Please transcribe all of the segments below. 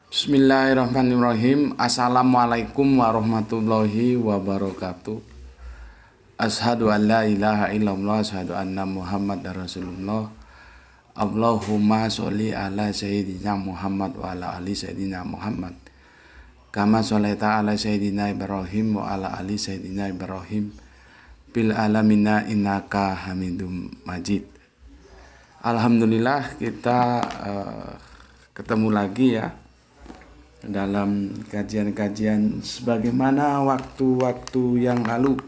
Bismillahirrahmanirrahim. Assalamualaikum warahmatullahi wabarakatuh. Ashadu an la ilaha illallah, ashadu anna Muhammad Rasulullah. Allahumma sholli ala sayyidina Muhammad wa ala ali sayyidina Muhammad. Kama sholaita ala sayyidina Ibrahim wa ala ali sayyidina Ibrahim. Bil alamina innaka hamidum majid. Alhamdulillah kita ketemu lagi ya dalam kajian-kajian sebagaimana waktu-waktu yang lalu,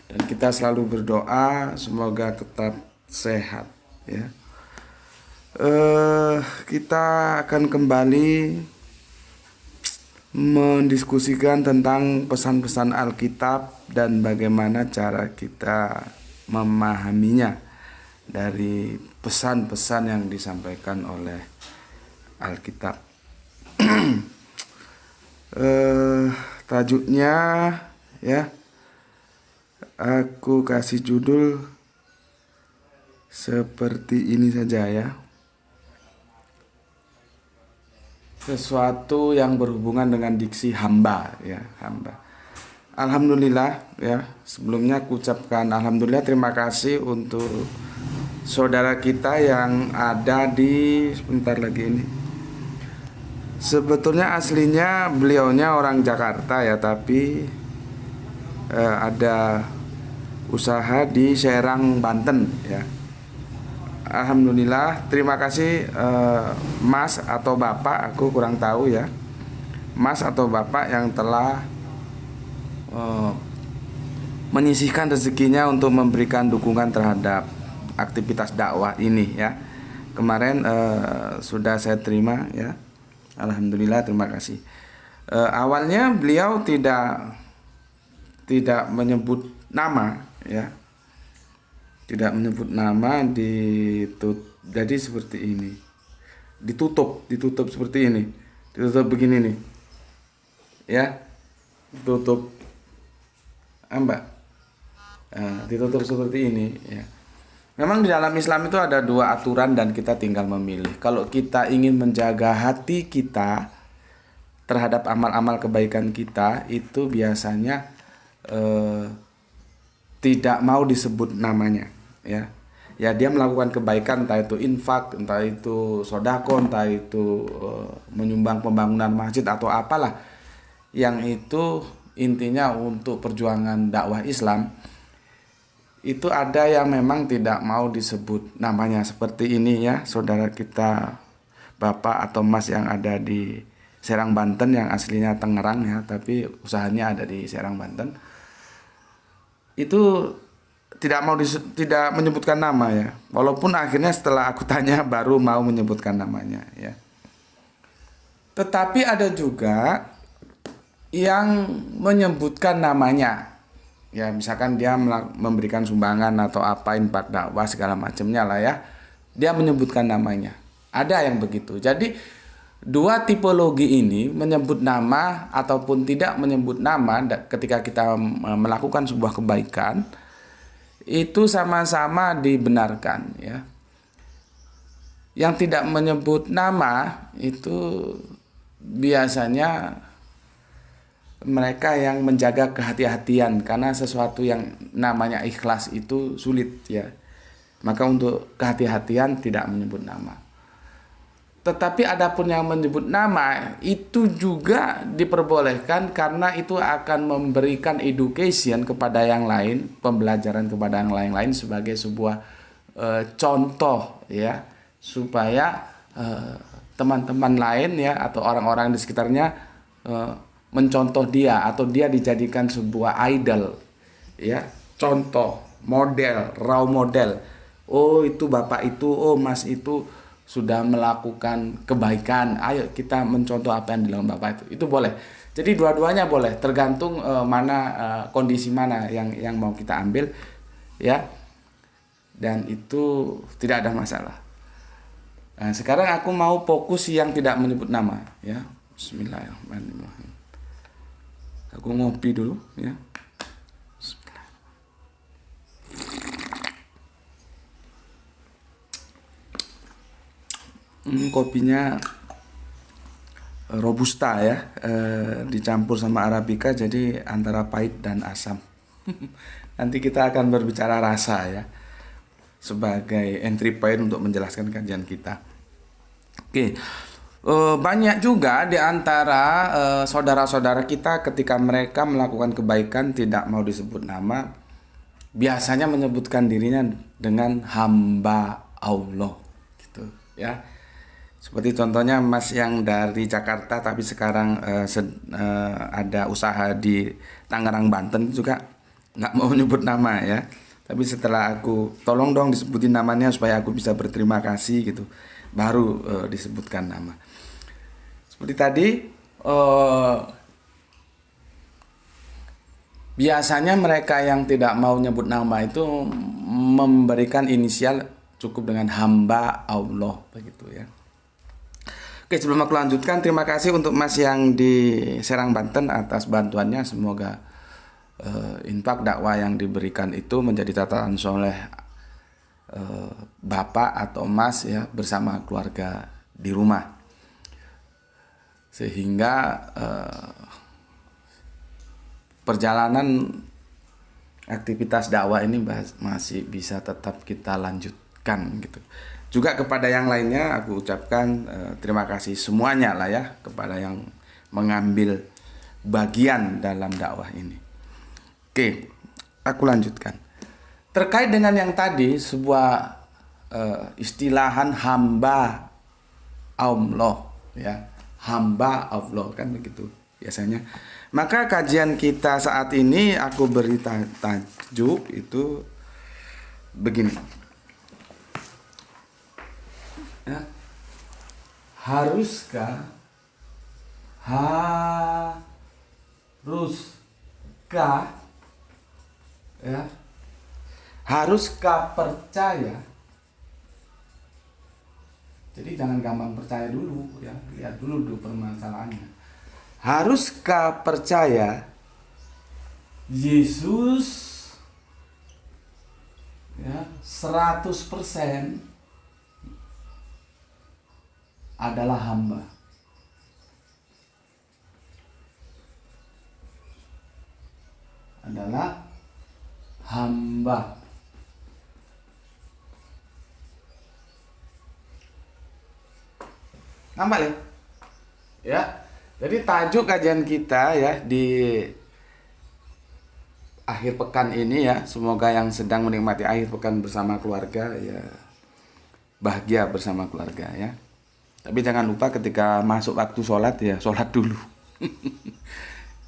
dan kita selalu berdoa semoga tetap sehat ya. Kita akan kembali mendiskusikan tentang pesan-pesan Alkitab dan bagaimana cara kita memahaminya dari pesan-pesan yang disampaikan oleh Alkitab. Tajuknya ya, aku kasih judul seperti ini saja ya. Sesuatu yang berhubungan dengan diksi hamba ya, hamba. Alhamdulillah ya, sebelumnya aku ucapkan alhamdulillah, terima kasih untuk saudara kita yang ada di sebentar lagi ini. Sebetulnya aslinya beliaunya orang Jakarta ya, tapi ada usaha di Serang, Banten ya. Alhamdulillah, terima kasih Mas atau Bapak, aku kurang tahu ya, Mas atau Bapak yang telah menyisihkan rezekinya untuk memberikan dukungan terhadap aktivitas dakwah ini ya. Kemarin sudah saya terima ya. Alhamdulillah, terima kasih. Awalnya beliau tidak menyebut nama ya, tidak menyebut nama, jadi seperti ini, ditutup seperti ini, ditutup begini nih ya, ditutup ditutup seperti ini ya. Memang di dalam Islam itu ada dua aturan dan kita tinggal memilih. Kalau kita ingin menjaga hati kita terhadap amal-amal kebaikan kita, itu biasanya tidak mau disebut namanya ya. Ya, dia melakukan kebaikan, entah itu infak, entah itu sodako, entah itu menyumbang pembangunan masjid atau apalah, yang itu intinya untuk perjuangan dakwah Islam. Itu ada yang memang tidak mau disebut namanya, seperti ini ya, saudara kita Bapak atau Mas yang ada di Serang, Banten, yang aslinya Tangerang ya, tapi usahanya ada di Serang, Banten. Itu tidak menyebutkan nama ya, walaupun akhirnya setelah aku tanya baru mau menyebutkan namanya ya. Tetapi ada juga yang menyebutkan namanya. Ya, misalkan dia memberikan sumbangan atau apa, infak dakwah segala macamnya lah ya, dia menyebutkan namanya. Ada yang begitu. Jadi dua tipologi ini, menyebut nama ataupun tidak menyebut nama, ketika kita melakukan sebuah kebaikan, itu sama-sama dibenarkan ya. Yang tidak menyebut nama itu biasanya mereka yang menjaga kehati-hatian, karena sesuatu yang namanya ikhlas itu sulit ya. Maka untuk kehati-hatian tidak menyebut nama. Tetapi adapun yang menyebut nama itu juga diperbolehkan, karena itu akan memberikan education kepada yang lain, pembelajaran kepada yang lain-lain sebagai sebuah contoh ya, supaya teman-teman lain ya atau orang-orang di sekitarnya mencontoh dia, atau dia dijadikan sebuah idol ya, contoh, model, role model. Oh, itu Bapak itu, oh Mas itu sudah melakukan kebaikan, ayo kita mencontoh apa yang dilakukan Bapak itu boleh. Jadi dua-duanya boleh, tergantung kondisi mana yang mau kita ambil ya, dan itu tidak ada masalah. Nah, sekarang aku mau fokus yang tidak menyebut nama ya. Bismillahirrahmanirrahim. Aku ngopi dulu ya. Kopinya robusta ya, dicampur sama arabica jadi antara pahit dan asam. Nanti kita akan berbicara rasa ya sebagai entry point untuk menjelaskan kajian kita. Oke. Banyak juga di antara saudara-saudara kita ketika mereka melakukan kebaikan tidak mau disebut nama, biasanya menyebutkan dirinya dengan hamba Allah gitu ya. Seperti contohnya Mas yang dari Jakarta tapi sekarang ada usaha di Tangerang, Banten juga nggak mau nyebut nama ya. Tapi setelah aku tolong dong disebutin namanya supaya aku bisa berterima kasih gitu, baru disebutkan nama. Seperti tadi biasanya mereka yang tidak mau nyebut nama itu memberikan inisial cukup dengan hamba Allah begitu ya. Oke, sebelum aku lanjutkan, terima kasih untuk Mas yang di Serang, Banten atas bantuannya. Semoga infak dakwah yang diberikan itu menjadi catatan soleh Bapak atau Mas ya bersama keluarga di rumah, sehingga perjalanan aktivitas dakwah ini masih bisa tetap kita lanjutkan gitu. Juga kepada yang lainnya aku ucapkan terima kasih semuanya lah ya, kepada yang mengambil bagian dalam dakwah ini. Oke, aku lanjutkan. Terkait dengan yang tadi, sebuah istilahan hamba Allah ya, hamba Allah kan begitu biasanya. Maka kajian kita saat ini aku beri tajuk itu begini. Ya. Haruskah ya, haruskah percaya? Jadi jangan gampang percaya dulu ya, lihat dulu permasalahannya. Haruskah percaya Yesus ya 100% adalah hamba? Adalah hamba. Nampak ya? Ya. Jadi tajuk kajian kita ya di akhir pekan ini ya, semoga yang sedang menikmati akhir pekan bersama keluarga ya bahagia bersama keluarga ya. Tapi jangan lupa ketika masuk waktu sholat ya sholat dulu.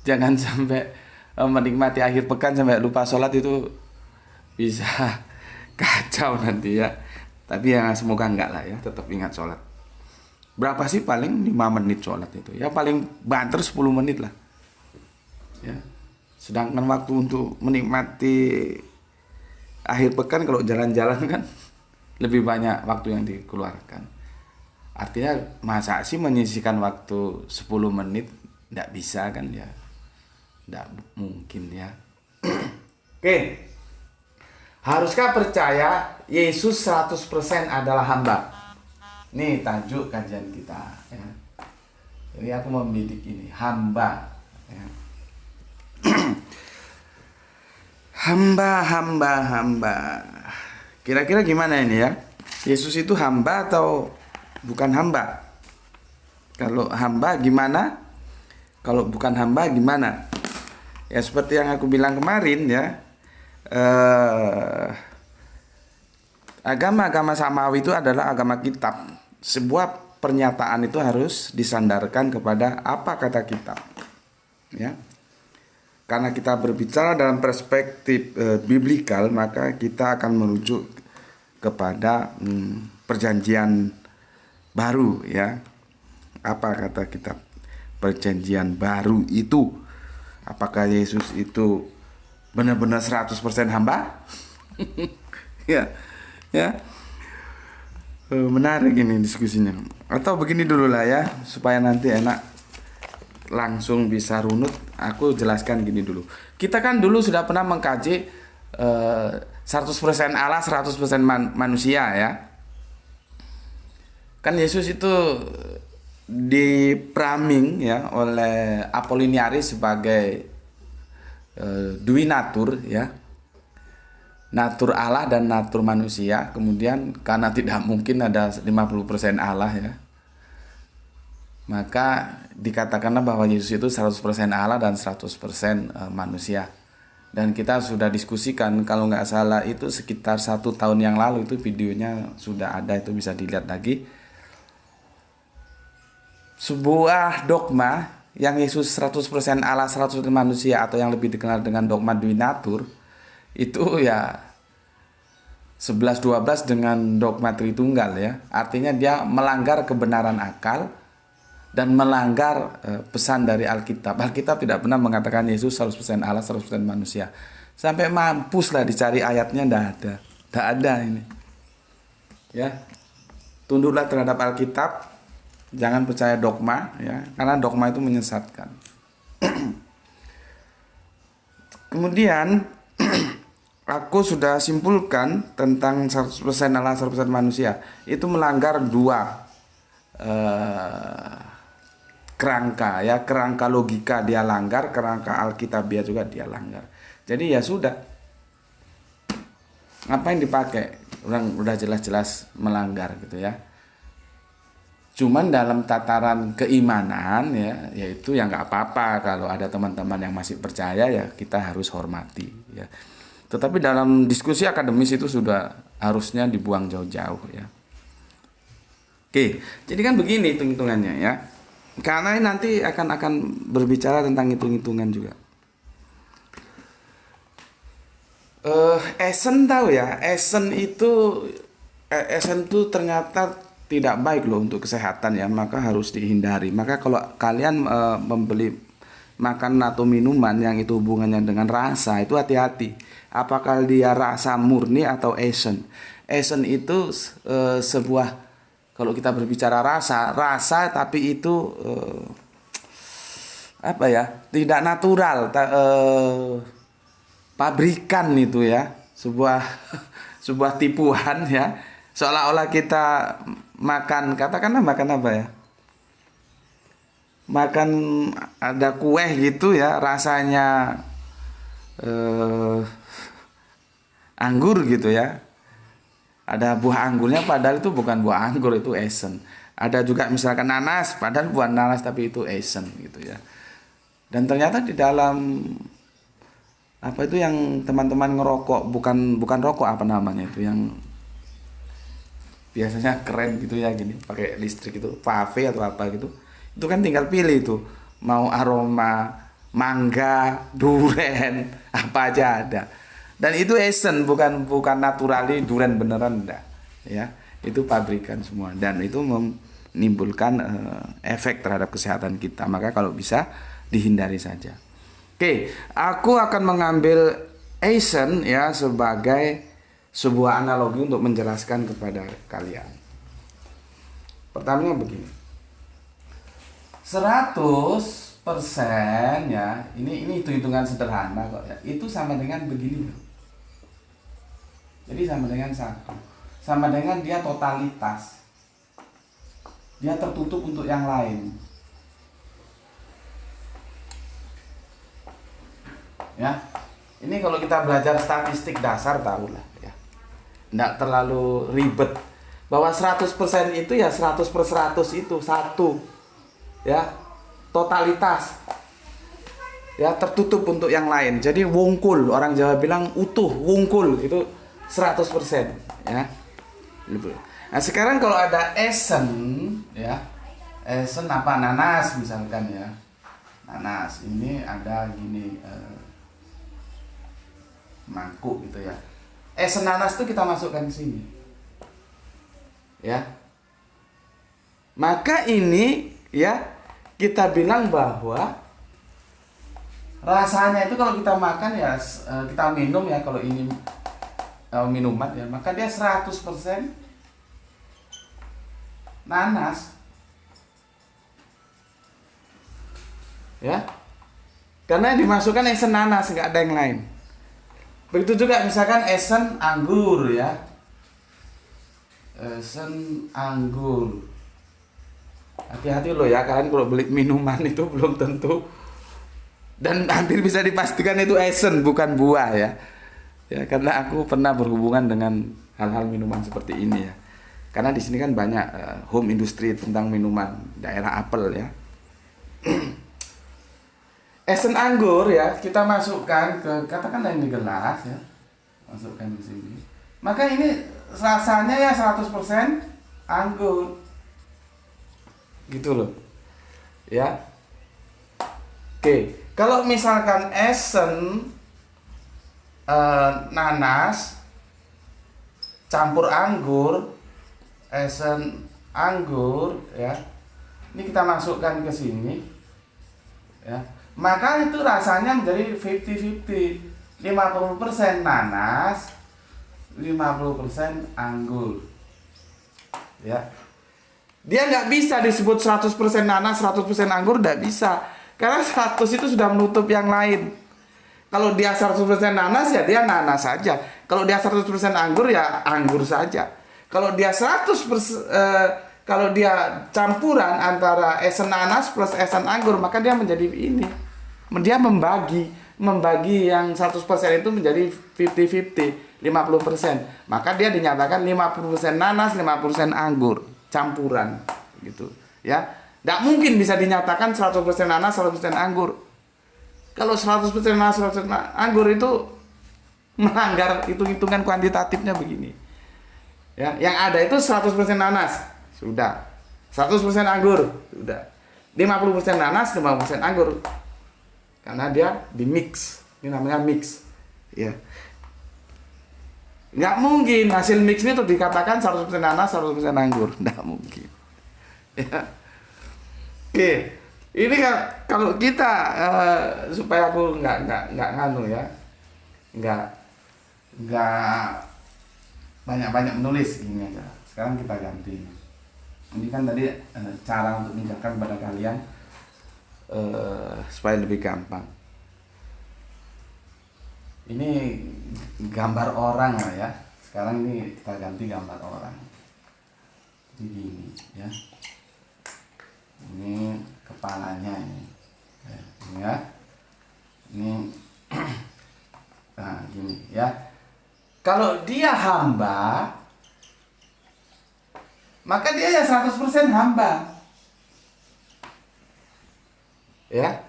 Jangan sampai menikmati akhir pekan sampai lupa sholat, itu bisa kacau nanti ya. Tapi ya semoga enggak lah ya, tetap ingat sholat. Berapa sih paling 5 menit sholat itu? Ya paling banter 10 menit lah. Ya. Sedangkan waktu untuk menikmati akhir pekan kalau jalan-jalan kan lebih banyak waktu yang dikeluarkan. Artinya masa sih menyisihkan waktu 10 menit? Nggak bisa kan ya. Nggak mungkin ya. Oke. Haruskah percaya Yesus 100% adalah hamba? Nih tajuk kajian kita ya. Jadi aku membidik ini hamba ya. Hamba. Kira-kira gimana ini ya? Yesus itu hamba atau bukan hamba? Kalau hamba gimana? Kalau bukan hamba gimana? Ya seperti yang aku bilang kemarin ya, agama-agama samawi itu adalah agama kitab. Sebuah pernyataan itu harus disandarkan kepada apa kata kitab ya. Karena kita berbicara dalam perspektif biblikal, maka kita akan merujuk kepada perjanjian baru ya. Apa kata kitab perjanjian baru itu? Apakah Yesus itu benar-benar 100% hamba? Ya. Menarik ini diskusinya. Atau begini dulu lah ya, supaya nanti enak langsung bisa runut. Aku jelaskan gini dulu. Kita kan dulu sudah pernah mengkaji 100% Allah, 100% manusia ya. Kan Yesus itu dipraming ya oleh Apollinaris sebagai dui natur ya, natur Allah dan natur manusia. Kemudian karena tidak mungkin ada 50% Allah ya, maka dikatakanlah bahwa Yesus itu 100% Allah dan 100% manusia. Dan kita sudah diskusikan, kalau nggak salah itu sekitar 1 tahun yang lalu, itu videonya sudah ada, itu bisa dilihat lagi. Sebuah dogma yang Yesus 100% Allah 100% manusia, atau yang lebih dikenal dengan dogma dui natur, itu ya 11-12 dengan dogma Tritunggal ya. Artinya dia melanggar kebenaran akal dan melanggar pesan dari Alkitab. Alkitab tidak pernah mengatakan Yesus 100% Allah 100% manusia. Sampai mampus lah dicari ayatnya, tidak ada ini ya. Tunduklah terhadap Alkitab, jangan percaya dogma ya, karena dogma itu menyesatkan. Kemudian aku sudah simpulkan tentang 100% Allah 100% manusia, itu melanggar dua kerangka ya, kerangka logika dia langgar, kerangka Alkitabiah juga dia langgar. Jadi ya sudah, ngapain dipakai, orang udah jelas-jelas melanggar gitu ya. Cuman dalam tataran keimanan ya, yaitu ya nggak apa-apa kalau ada teman-teman yang masih percaya, ya kita harus hormati ya. Tetapi dalam diskusi akademis itu sudah harusnya dibuang jauh-jauh ya. Oke, jadi kan begini hitung-hitungannya ya. Karena nanti akan berbicara tentang hitung-hitungan juga. Esen tahu ya, esen itu ternyata tidak baik loh untuk kesehatan ya, maka harus dihindari. Maka kalau kalian membeli makanan atau minuman yang itu hubungannya dengan rasa, itu hati-hati. Apakah dia rasa murni atau esen? Esen itu sebuah, kalau kita berbicara rasa tapi itu apa ya, tidak natural, pabrikan itu ya, sebuah tipuan ya, seolah-olah kita makan, katakanlah makan apa ya, makan ada kue gitu ya, rasanya anggur gitu ya, ada buah anggurnya padahal itu bukan buah anggur, itu esen. Ada juga misalkan nanas, padahal buah nanas tapi itu esen gitu ya. Dan ternyata di dalam apa itu yang teman-teman ngerokok, bukan rokok, apa namanya itu yang biasanya keren gitu ya, gini pakai listrik itu, pave atau apa gitu. Itu kan tinggal pilih itu, mau aroma mangga, duren, apa aja ada. Dan itu esen, bukan naturali durian beneran, enggak ya, itu pabrikan semua, dan itu menimbulkan efek terhadap kesehatan kita. Maka kalau bisa dihindari saja. Oke, aku akan mengambil esen ya sebagai sebuah analogi untuk menjelaskan kepada kalian. Pertamanya begini, 100% ya, ini hitung-hitungan sederhana kok ya, itu sama dengan begini loh. Jadi sama dengan 1, sama dengan dia totalitas, dia tertutup untuk yang lain ya. Ini kalau kita belajar statistik dasar tahulah ya, nggak terlalu ribet, bahwa 100% itu ya 100/100 itu satu ya, totalitas ya, tertutup untuk yang lain. Jadi wungkul, orang Jawa bilang utuh, wungkul, itu 100% ya. Nah sekarang kalau ada esen ya, esen apa, nanas misalkan ya, nanas ini ada gini mangkuk gitu ya, esen nanas itu kita masukkan ke sini ya. Maka ini ya, kita bilang bahwa rasanya itu kalau kita makan ya, kita minum ya, kalau ini minuman ya, maka dia 100% nanas ya, karena dimasukkan esen nanas, nggak ada yang lain. Begitu juga misalkan esen anggur ya, esen anggur Hati-hati loh ya, kalian kalau beli minuman itu belum tentu, dan hampir bisa dipastikan itu esen bukan buah ya. Ya, karena aku pernah berhubungan dengan hal-hal minuman seperti ini ya. Karena di sini kan banyak home industry tentang minuman daerah apel ya. Esen anggur ya, kita masukkan ke, katakanlah ini gelas ya. Masukkan ke sini. Maka ini rasanya ya 100% anggur. Gitu loh. Ya. Oke, kalau misalkan esen nanas campur anggur, esen anggur ya. Ini kita masukkan ke sini. Ya. Maka itu rasanya menjadi 50-50. 50% nanas, 50% anggur. Ya. Dia nggak bisa disebut 100% nanas, 100% anggur, nggak bisa. Karena 100 itu sudah menutup yang lain. Kalau dia 100% nanas ya dia nanas saja. Kalau dia 100% anggur ya anggur saja. Kalau dia 100% kalau dia campuran antara esen nanas plus esen anggur, maka dia menjadi ini. Dia membagi yang 100% itu menjadi 50-50, 50%. Maka dia dinyatakan 50% nanas, 50% anggur, campuran gitu, ya. Tidak mungkin bisa dinyatakan 100% nanas, 100% anggur. Kalau 100% nanas, 100% anggur itu melanggar hitung-hitungan kuantitatifnya begini. Ya, yang ada itu 100% nanas, sudah. 100% anggur, sudah. 50% nanas, 50% anggur. Karena dia di mix. Ini namanya mix. Ya. Nggak mungkin hasil mix ini tuh dikatakan 100% nanas, 100% anggur. Nggak mungkin. Ya. Oke. Ini kalau kita supaya aku nggak nganu ya. Nggak banyak menulis ini aja. Sekarang kita ganti. Ini kan tadi cara untuk menjelaskan kepada kalian supaya lebih gampang. Ini gambar orang lah ya. Sekarang ini kita ganti gambar orang. Jadi gini ya. Ini kepalanya ini. Ya. Ini nah gini ya. Kalau dia hamba, maka dia ya 100% hamba. Ya.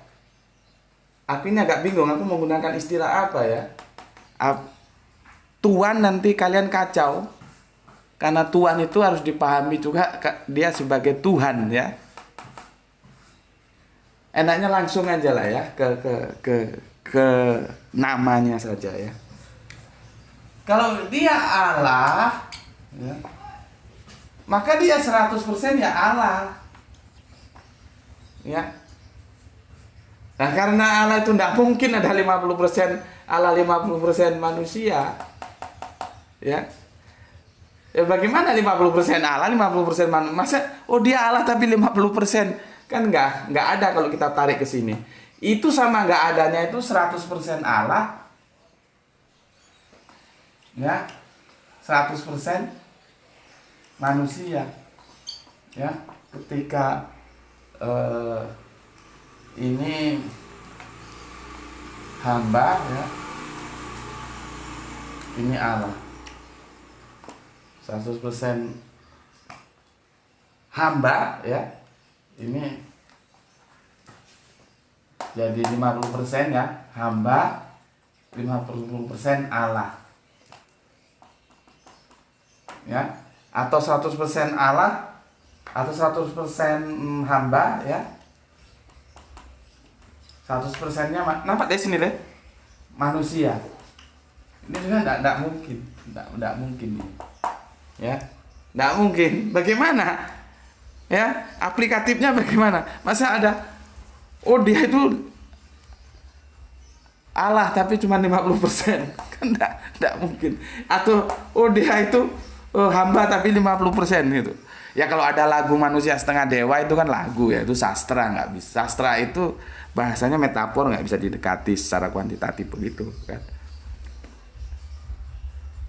Aku ini agak bingung, aku menggunakan istilah apa ya? Tuan nanti kalian kacau. Karena Tuhan itu harus dipahami juga dia sebagai Tuhan ya. Enaknya langsung aja lah ya ke namanya saja ya. Kalau dia Allah ya, maka dia 100% ya Allah. Ya. Nah, karena Allah itu tidak mungkin ada 50% Allah, 50% manusia. Ya. Ya bagaimana 50% Allah, 50% manusia? Masa dia Allah tapi 50%? Kan enggak ada kalau kita tarik ke sini. Itu sama enggak adanya itu 100% Allah. Ya. 100% manusia. Ya, ketika ini hamba ya. Ini Allah. 100% hamba ya. Ini jadi 50% ya, hamba, 50% Allah. Ya, atau 100% Allah atau 100% hamba ya. 100%-nya nampak dari sini deh. Manusia. Ini juga enggak mungkin. Enggak mungkin ini. Ya. Enggak mungkin. Bagaimana? Ya, aplikatifnya bagaimana? Masa ada dia itu Allah tapi cuma 50%. Kan enggak mungkin. Atau dia itu hamba tapi 50% gitu. Ya kalau ada lagu manusia setengah dewa itu kan lagu ya, itu sastra, nggak bisa. Sastra itu bahasanya metafor, nggak bisa didekati secara kuantitatif begitu kan.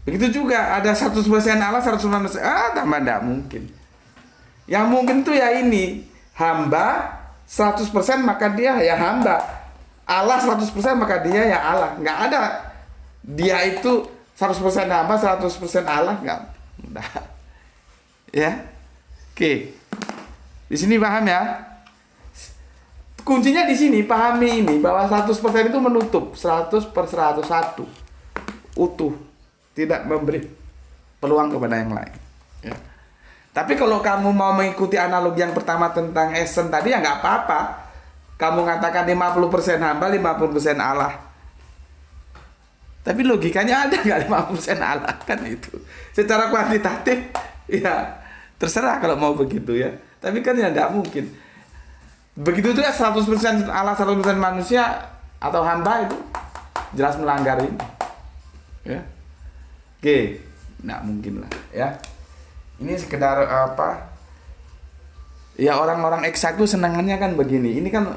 Begitu juga ada 100% Allah, 100% manusia. Tambah enggak mungkin. Yang mungkin tuh ya ini hamba 100% maka dia ya hamba. Allah 100% maka dia ya Allah. Nggak ada dia itu 100% hamba, 100% Allah, nggak. Ya. Oke. Di sini paham ya? Kuncinya di sini, pahami ini bahwa 100% itu menutup 100/101 utuh, tidak memberi peluang kepada yang lain. Ya. Tapi kalau kamu mau mengikuti analogi yang pertama tentang esen tadi ya nggak apa-apa. Kamu katakan 50% hamba, 50% Allah. Tapi logikanya ada nggak 50% Allah kan itu? Secara kuantitatif ya terserah kalau mau begitu ya. Tapi kan ya nggak mungkin. Begitu juga 100% Allah 100% manusia atau hamba itu jelas melanggar ini. Ya. Oke, nggak mungkin lah ya. Ini sekedar apa? Ya orang-orang eksak itu senangannya kan begini. Ini kan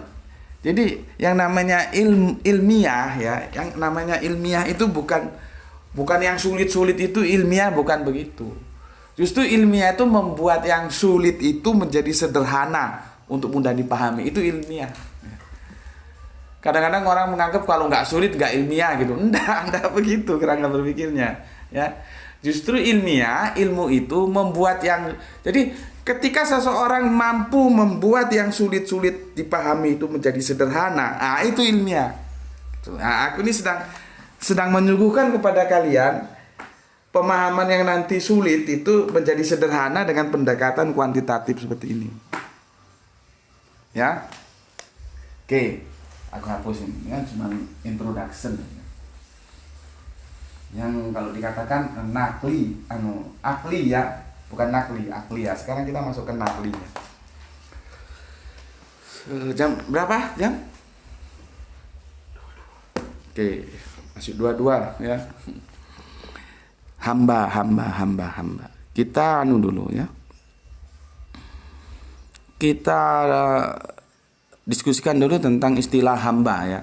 jadi yang namanya ilmiah ya, yang namanya ilmiah itu bukan yang sulit-sulit itu ilmiah, bukan begitu. Justru ilmiah itu membuat yang sulit itu menjadi sederhana untuk mudah dipahami, itu ilmiah. Kadang-kadang orang menganggap kalau nggak sulit nggak ilmiah gitu. Enggak begitu kerangka berpikirnya ya. Justru ilmiah, ilmu itu membuat yang, jadi ketika seseorang mampu membuat yang sulit-sulit dipahami itu menjadi sederhana, itu ilmiah. Nah, aku ini sedang menyuguhkan kepada kalian pemahaman yang nanti sulit itu menjadi sederhana dengan pendekatan kuantitatif seperti ini. Ya, oke, aku hapus ini ya, cuma introduction. Yang kalau dikatakan akli ya, bukan nakli, akli ya. Sekarang kita masuk ke naklinya. Jam berapa? Jam? Oke, masih 22 ya. Hamba. Kita dulu ya. Kita diskusikan dulu tentang istilah hamba ya.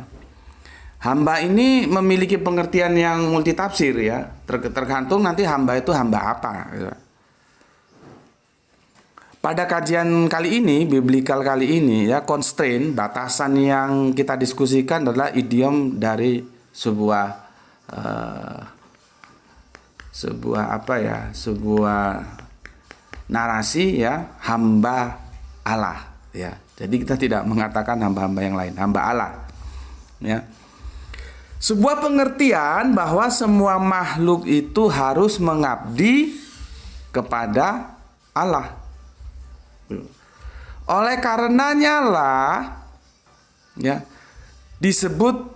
Hamba ini memiliki pengertian yang multitafsir ya. Tergantung nanti hamba itu hamba apa ya. Pada kajian kali ini, biblikal kali ini ya, constraint, batasan yang kita diskusikan adalah idiom dari sebuah narasi ya, hamba Allah ya. Jadi kita tidak mengatakan hamba-hamba yang lain, hamba Allah ya. Sebuah pengertian bahwa semua makhluk itu harus mengabdi kepada Allah. Oleh karenanya lah ya disebut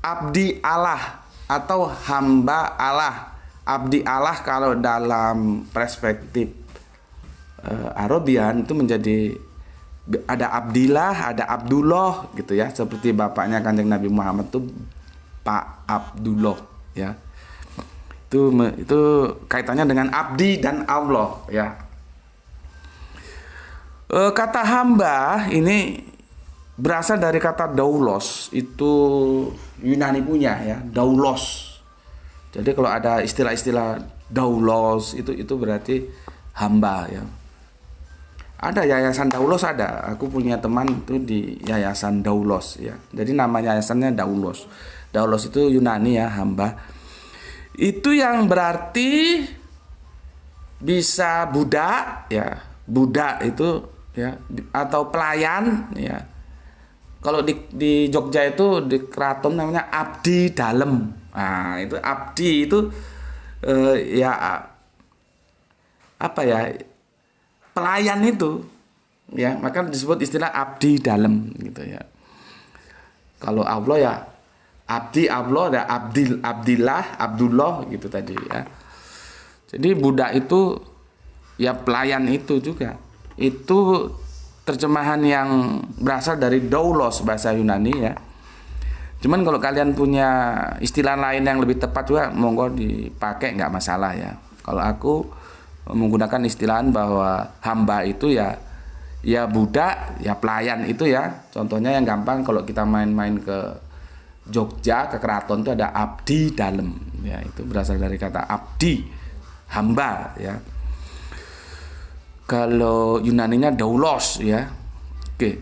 abdi Allah atau hamba Allah. Abdi Allah kalau dalam perspektif Arabian itu menjadi ada Abdillah, ada Abdullah gitu ya, seperti bapaknya Kanjeng Nabi Muhammad tuh Pak Abdullah ya. Itu kaitannya dengan abdi dan Allah ya. Kata hamba ini berasal dari kata daulos, itu Yunani punya ya, daulos. Jadi kalau ada istilah-istilah daulos itu berarti hamba ya. Ada yayasan daulos, ada. Aku punya teman itu di yayasan daulos ya. Jadi nama yayasannya daulos. Daulos itu Yunani ya, hamba. Itu yang berarti bisa budak ya. Budak itu ya, atau pelayan ya. Kalau di Jogja itu di keraton namanya abdi dalem. Nah, itu abdi itu ya apa ya? Pelayan itu ya, maka disebut istilah abdi dalem gitu ya. Kalau Allah ya abdi Allah, ada abdillah, Abdullah gitu tadi ya. Jadi budak itu ya pelayan itu juga. Itu terjemahan yang berasal dari doulos bahasa Yunani ya. Cuman kalau kalian punya istilah lain yang lebih tepat juga monggo dipakai, nggak masalah ya. Kalau aku menggunakan istilahan bahwa hamba itu ya budak, ya pelayan itu ya. Contohnya yang gampang kalau kita main-main ke Jogja, ke keraton itu ada abdi dalem ya, itu berasal dari kata abdi, hamba ya. Kalau Yunaninya doulos ya. Oke.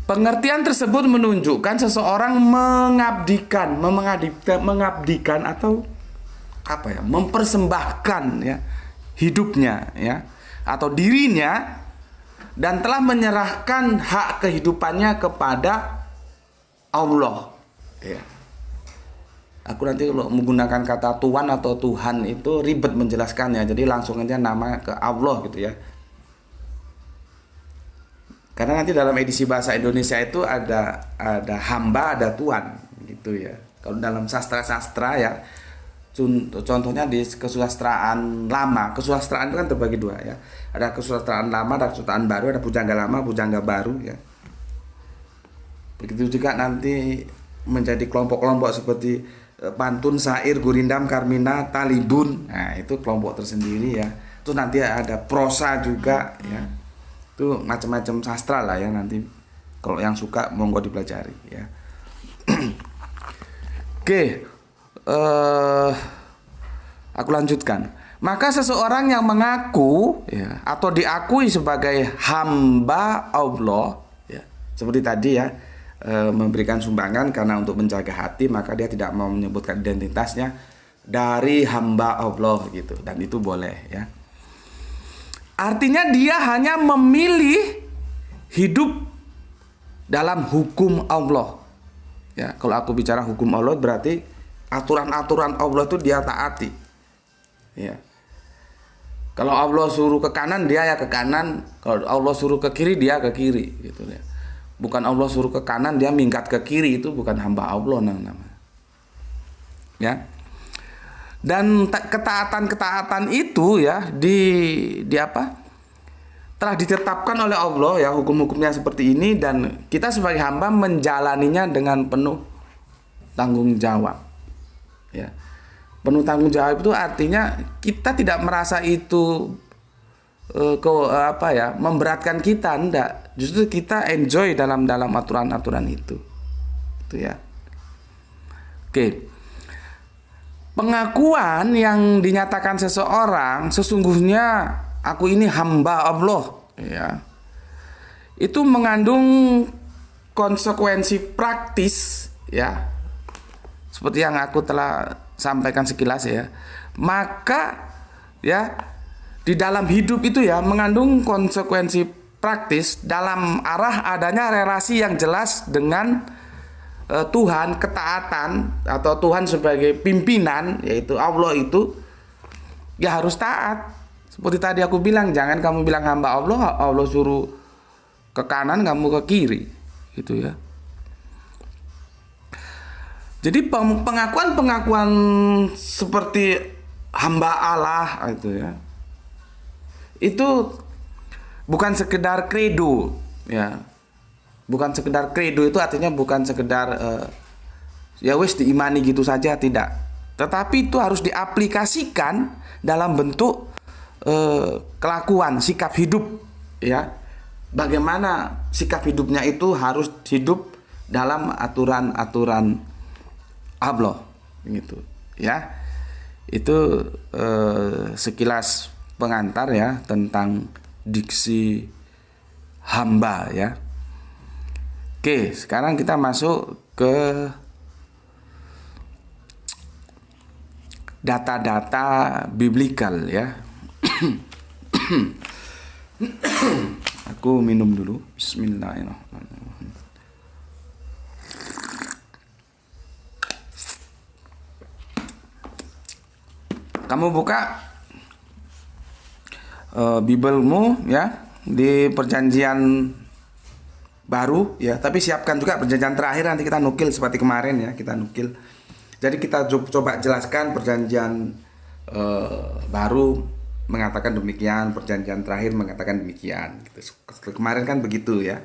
Pengertian tersebut menunjukkan seseorang mengabdikan atau apa ya, mempersembahkan ya hidupnya ya atau dirinya, dan telah menyerahkan hak kehidupannya kepada Allah ya. Aku nanti kalau menggunakan kata Tuhan atau Tuhan itu ribet menjelaskannya, jadi langsung aja nama ke Allah gitu ya. Karena nanti dalam edisi bahasa Indonesia itu ada hamba, ada Tuhan gitu ya. Kalau dalam sastra-sastra ya, contohnya di kesusastraan lama, kesusastraan itu kan terbagi dua ya. Ada kesusastraan lama, ada kesusastraan baru, ada pujangga lama, pujangga baru ya. Begitu juga nanti menjadi kelompok-kelompok seperti pantun, syair, gurindam, karmina, talibun. Nah, itu kelompok tersendiri ya. Terus nanti ada prosa juga ya. Itu macam-macam sastra lah ya, nanti kalau yang suka monggo dipelajari ya. Oke. Aku lanjutkan. Maka seseorang yang mengaku ya atau diakui sebagai hamba Allah ya, seperti tadi ya, memberikan sumbangan karena untuk menjaga hati, maka dia tidak mau menyebutkan identitasnya, dari hamba Allah gitu, dan itu boleh ya. Artinya dia hanya memilih hidup dalam hukum Allah ya. Kalau aku bicara hukum Allah berarti aturan-aturan Allah itu dia taati ya. Kalau Allah suruh ke kanan, dia ya ke kanan. Kalau Allah suruh ke kiri, dia ke kiri gitu ya. Bukan Allah suruh ke kanan dia minggat ke kiri, itu bukan hamba Allah namanya. Ya. Dan ketaatan itu ya di apa? Telah ditetapkan oleh Allah ya, hukum-hukumnya seperti ini, dan kita sebagai hamba menjalaninya dengan penuh tanggung jawab. Ya. Penuh tanggung jawab itu artinya kita tidak merasa itu memberatkan kita, enggak. Justru kita enjoy dalam aturan-aturan itu ya. Oke. Pengakuan yang dinyatakan seseorang, sesungguhnya aku ini hamba Allah ya, itu mengandung konsekuensi praktis ya, seperti yang aku telah sampaikan sekilas ya. Maka ya, di dalam hidup itu ya mengandung konsekuensi praktis dalam arah adanya relasi yang jelas dengan Tuhan, ketaatan atau Tuhan sebagai pimpinan, yaitu Allah itu ya harus taat. Seperti tadi aku bilang, jangan kamu bilang hamba Allah, Allah suruh ke kanan kamu ke kiri gitu ya. Jadi pengakuan seperti hamba Allah itu ya, itu bukan sekedar kredo ya. Bukan sekedar kredo itu artinya bukan sekedar ya wis diimani gitu saja, tidak. Tetapi itu harus diaplikasikan dalam bentuk kelakuan, sikap hidup ya. Bagaimana sikap hidupnya itu harus hidup dalam aturan-aturan Allah gitu ya. Itu sekilas pengantar ya tentang diksi hamba ya. Oke, sekarang kita masuk ke data-data biblikal ya. Aku minum dulu. Bismillahirrahmanirrahim. Kamu buka Bibelmu ya di Perjanjian Baru ya, tapi siapkan juga Perjanjian Terakhir, nanti kita nukil seperti kemarin ya, kita nukil. Jadi kita coba jelaskan Perjanjian Baru mengatakan demikian, Perjanjian Terakhir mengatakan demikian. Kemarin kan begitu ya.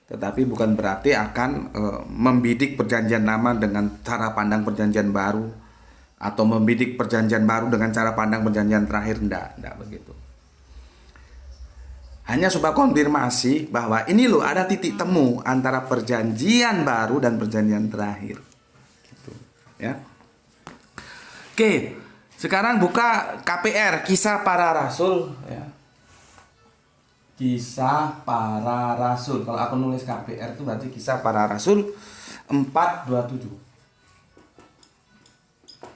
Tetapi bukan berarti akan membidik Perjanjian Lama dengan cara pandang Perjanjian Baru, atau membidik Perjanjian Baru dengan cara pandang Perjanjian Terakhir, enggak begitu. Hanya coba konfirmasi bahwa ini loh ada titik temu antara Perjanjian Baru dan Perjanjian Terakhir gitu ya. Oke, sekarang buka KPR, Kisah Para Rasul ya. Kisah Para Rasul. Kalau aku nulis KPR itu berarti Kisah Para Rasul 427.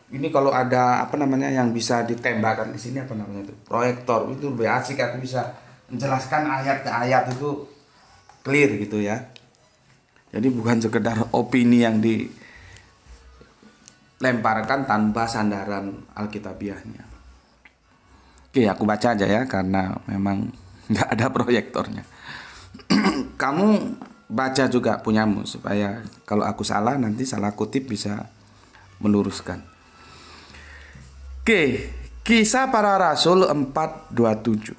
Ini kalau ada apa namanya yang bisa ditembakkan di sini apa namanya itu? Proyektor. Itu lebih asik, aku bisa menjelaskan ayat ke ayat itu clear gitu ya. Jadi bukan sekedar opini yang dilemparkan tanpa sandaran alkitabiahnya. Oke, aku baca aja ya karena memang nggak ada proyektornya. Kamu baca juga punyamu supaya kalau aku salah nanti salah kutip bisa meluruskan. Oke, Kisah Para Rasul 427.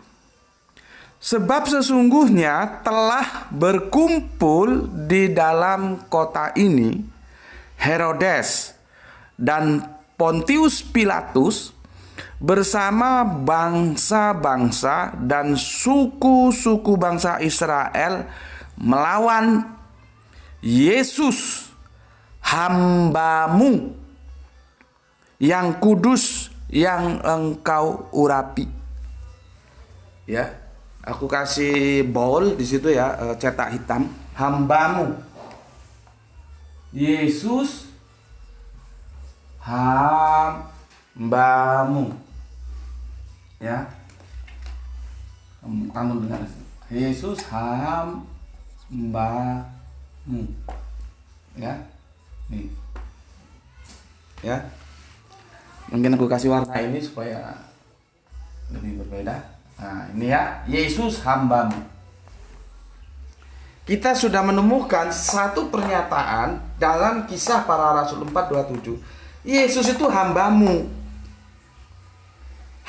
Sebab sesungguhnya telah berkumpul di dalam kota ini Herodes dan Pontius Pilatus bersama bangsa-bangsa dan suku-suku bangsa Israel melawan Yesus hamba-Mu yang kudus yang Engkau urapi. Ya, aku kasih bold di situ ya, cetak hitam, hamba-Mu. Yesus hamba-Mu. Ya, kamu dengar, Yesus hamba-Mu. Ya, nih, ya, mungkin aku kasih warna ini supaya lebih berbeda. Nah, ini ya, Yesus hamba-Mu. Kita sudah menemukan satu pernyataan dalam Kisah Para Rasul 427. Yesus itu hamba-Mu.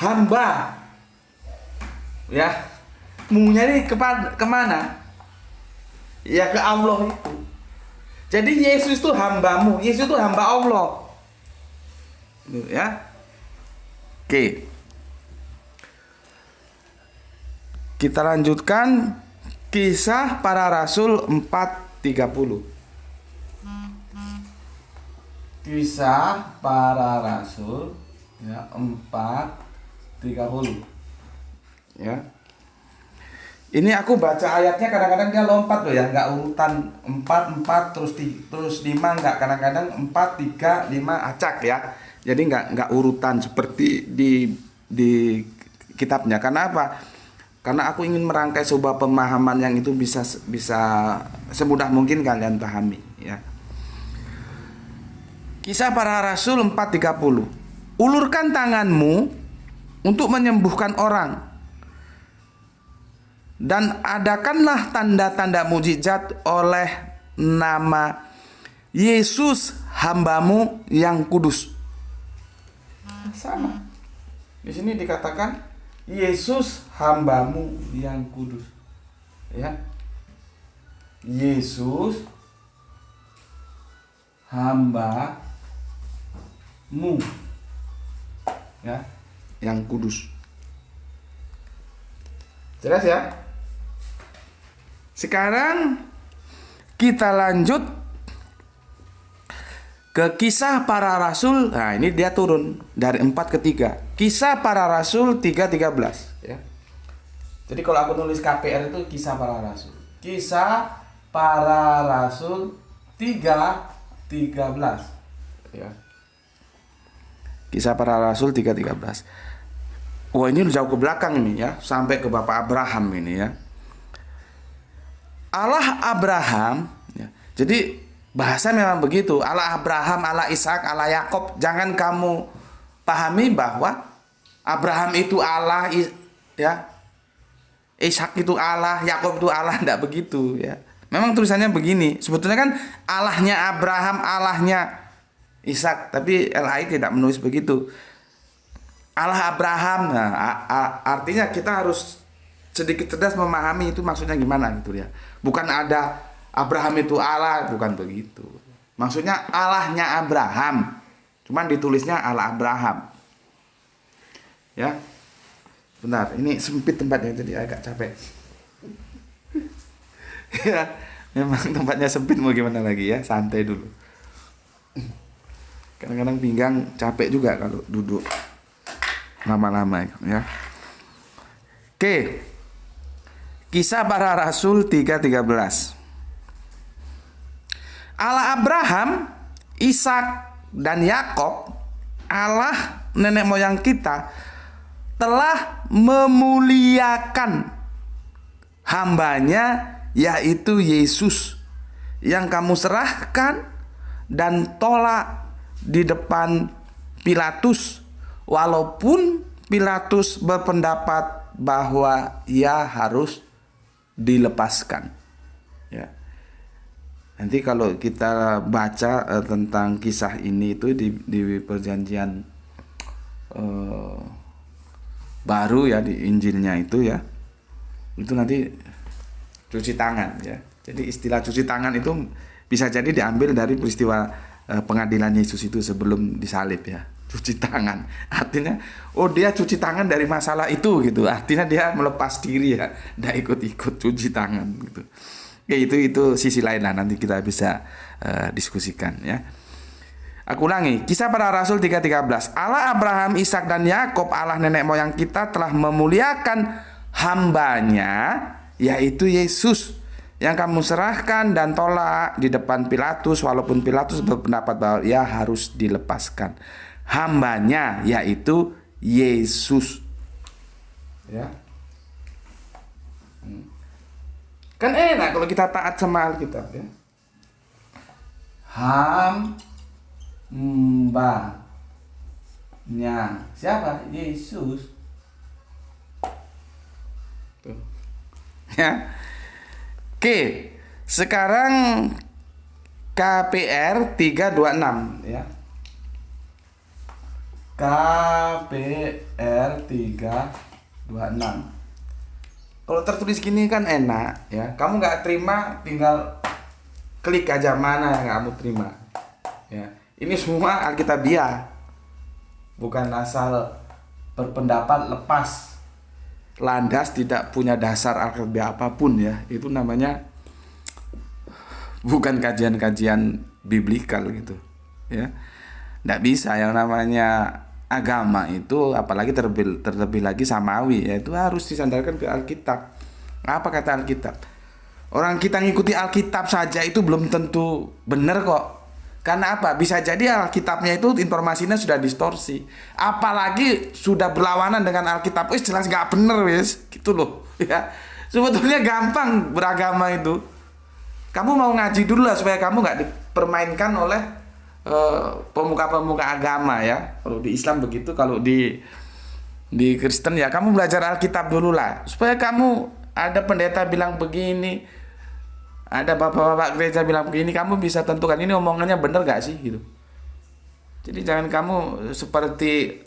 Hamba, ya, munya ini kemana? Ya ke Allah itu. Jadi Yesus itu hamba-Mu, Yesus itu hamba Allah, ya. Oke, kita lanjutkan Kisah Para Rasul 430. Kisah Para Rasul ya 430 ya. Ini aku baca ayatnya kadang-kadang dia lompat loh ya, nggak urutan 4 terus 5, nggak, kadang-kadang 4 3 5 acak ya. Jadi nggak urutan seperti di kitabnya. Karena apa? Karena aku ingin merangkai sebuah pemahaman yang itu bisa semudah mungkin kalian pahami ya. Kisah Para Rasul 430. Ulurkan tanganmu untuk menyembuhkan orang, dan adakanlah tanda-tanda mujizat oleh nama Yesus hamba-Mu yang kudus. Sama. Di sini dikatakan Yesus hamba-Mu yang kudus. Ya. Yesus hamba-Mu ya, yang kudus. Jelas ya? Sekarang kita lanjut ke Kisah Para Rasul. Nah, ini dia turun dari 4 ke 3. Kisah Para Rasul 3:13 ya. Jadi kalau aku nulis KPR itu Kisah Para Rasul. Kisah Para Rasul 3:13 ya. Kisah Para Rasul 3:13. Wah, ini jauh ke belakang ini ya, sampai ke Bapak Abraham ini ya. Allah Abraham ya. Jadi bahasa memang begitu. Allah Abraham, Allah Ishak, Allah Yakob. Jangan kamu pahami bahwa Abraham itu Allah ya, Ishak itu Allah, Yakob itu Allah, tidak begitu ya. Memang tulisannya begini. Sebetulnya kan Allahnya Abraham, Allahnya Ishak, tapi LAI tidak menulis begitu. Allah Abraham. Nah, artinya kita harus sedikit cerdas memahami itu maksudnya gimana gitu ya. Bukan ada Abraham itu Allah, bukan begitu. Maksudnya Allahnya Abraham. Cuman ditulisnya Allah Abraham. Ya. Benar, ini sempit tempatnya jadi agak capek. Ya, memang tempatnya sempit, mau gimana lagi ya, santai dulu. Kadang-kadang pinggang capek juga kalau duduk lama-lama ya. Oke. Kisah Para Rasul 3:13. Allah Abraham, Ishak, dan Yakob, Allah nenek moyang kita, telah memuliakan hambanya, yaitu Yesus, yang kamu serahkan dan tolak di depan Pilatus, walaupun Pilatus berpendapat bahwa ia harus dilepaskan. Ya. Nanti kalau kita baca tentang kisah ini itu di perjanjian baru ya, di Injilnya itu ya, itu nanti cuci tangan ya. Jadi istilah cuci tangan itu bisa jadi diambil dari peristiwa pengadilan Yesus itu sebelum disalib ya. Cuci tangan artinya, oh dia cuci tangan dari masalah itu gitu, artinya dia melepas diri ya, nggak ikut-ikut cuci tangan gitu. Ya itu sisi lain lah, nanti kita bisa diskusikan ya. Aku ulangi, Kisah Para Rasul 3:13. Allah Abraham, Ishak, dan Yakob, Allah nenek moyang kita, telah memuliakan hambanya, yaitu Yesus, yang kamu serahkan dan tolak di depan Pilatus, walaupun Pilatus berpendapat bahwa ia harus dilepaskan. Hambanya, yaitu Yesus. Ya. Kan enak kalau kita taat sama Alkitab ya. Hambanya siapa? Yesus. Tuh. Ya. Oke, sekarang KPR 326 ya. KPR 326. Kalau tertulis gini kan enak ya. Kamu nggak terima, tinggal klik aja mana yang kamu terima. Ya, ini semua Alkitabiah, bukan asal berpendapat lepas landas, tidak punya dasar Alkitabiah apapun ya. Itu namanya bukan kajian-kajian biblikal gitu. Ya, nggak bisa. Yang namanya agama itu, apalagi terlebih lagi samawi, yaitu harus disandarkan ke Alkitab. Apa kata Alkitab? Orang kita ngikuti Alkitab saja itu belum tentu benar kok. Karena apa? Bisa jadi Alkitabnya itu informasinya sudah distorsi. Apalagi sudah berlawanan dengan Alkitab, jelas nggak bener wis, gitu loh. Ya, sebetulnya gampang beragama itu. Kamu mau ngaji dulu lah supaya kamu nggak dipermainkan oleh pemuka-pemuka agama ya. Kalau di Islam begitu, kalau di Kristen ya kamu belajar Alkitab dulu lah, supaya kamu ada pendeta bilang begini, ada bapak-bapak gereja bilang begini, kamu bisa tentukan ini omongannya bener gak sih gitu. Jadi jangan kamu seperti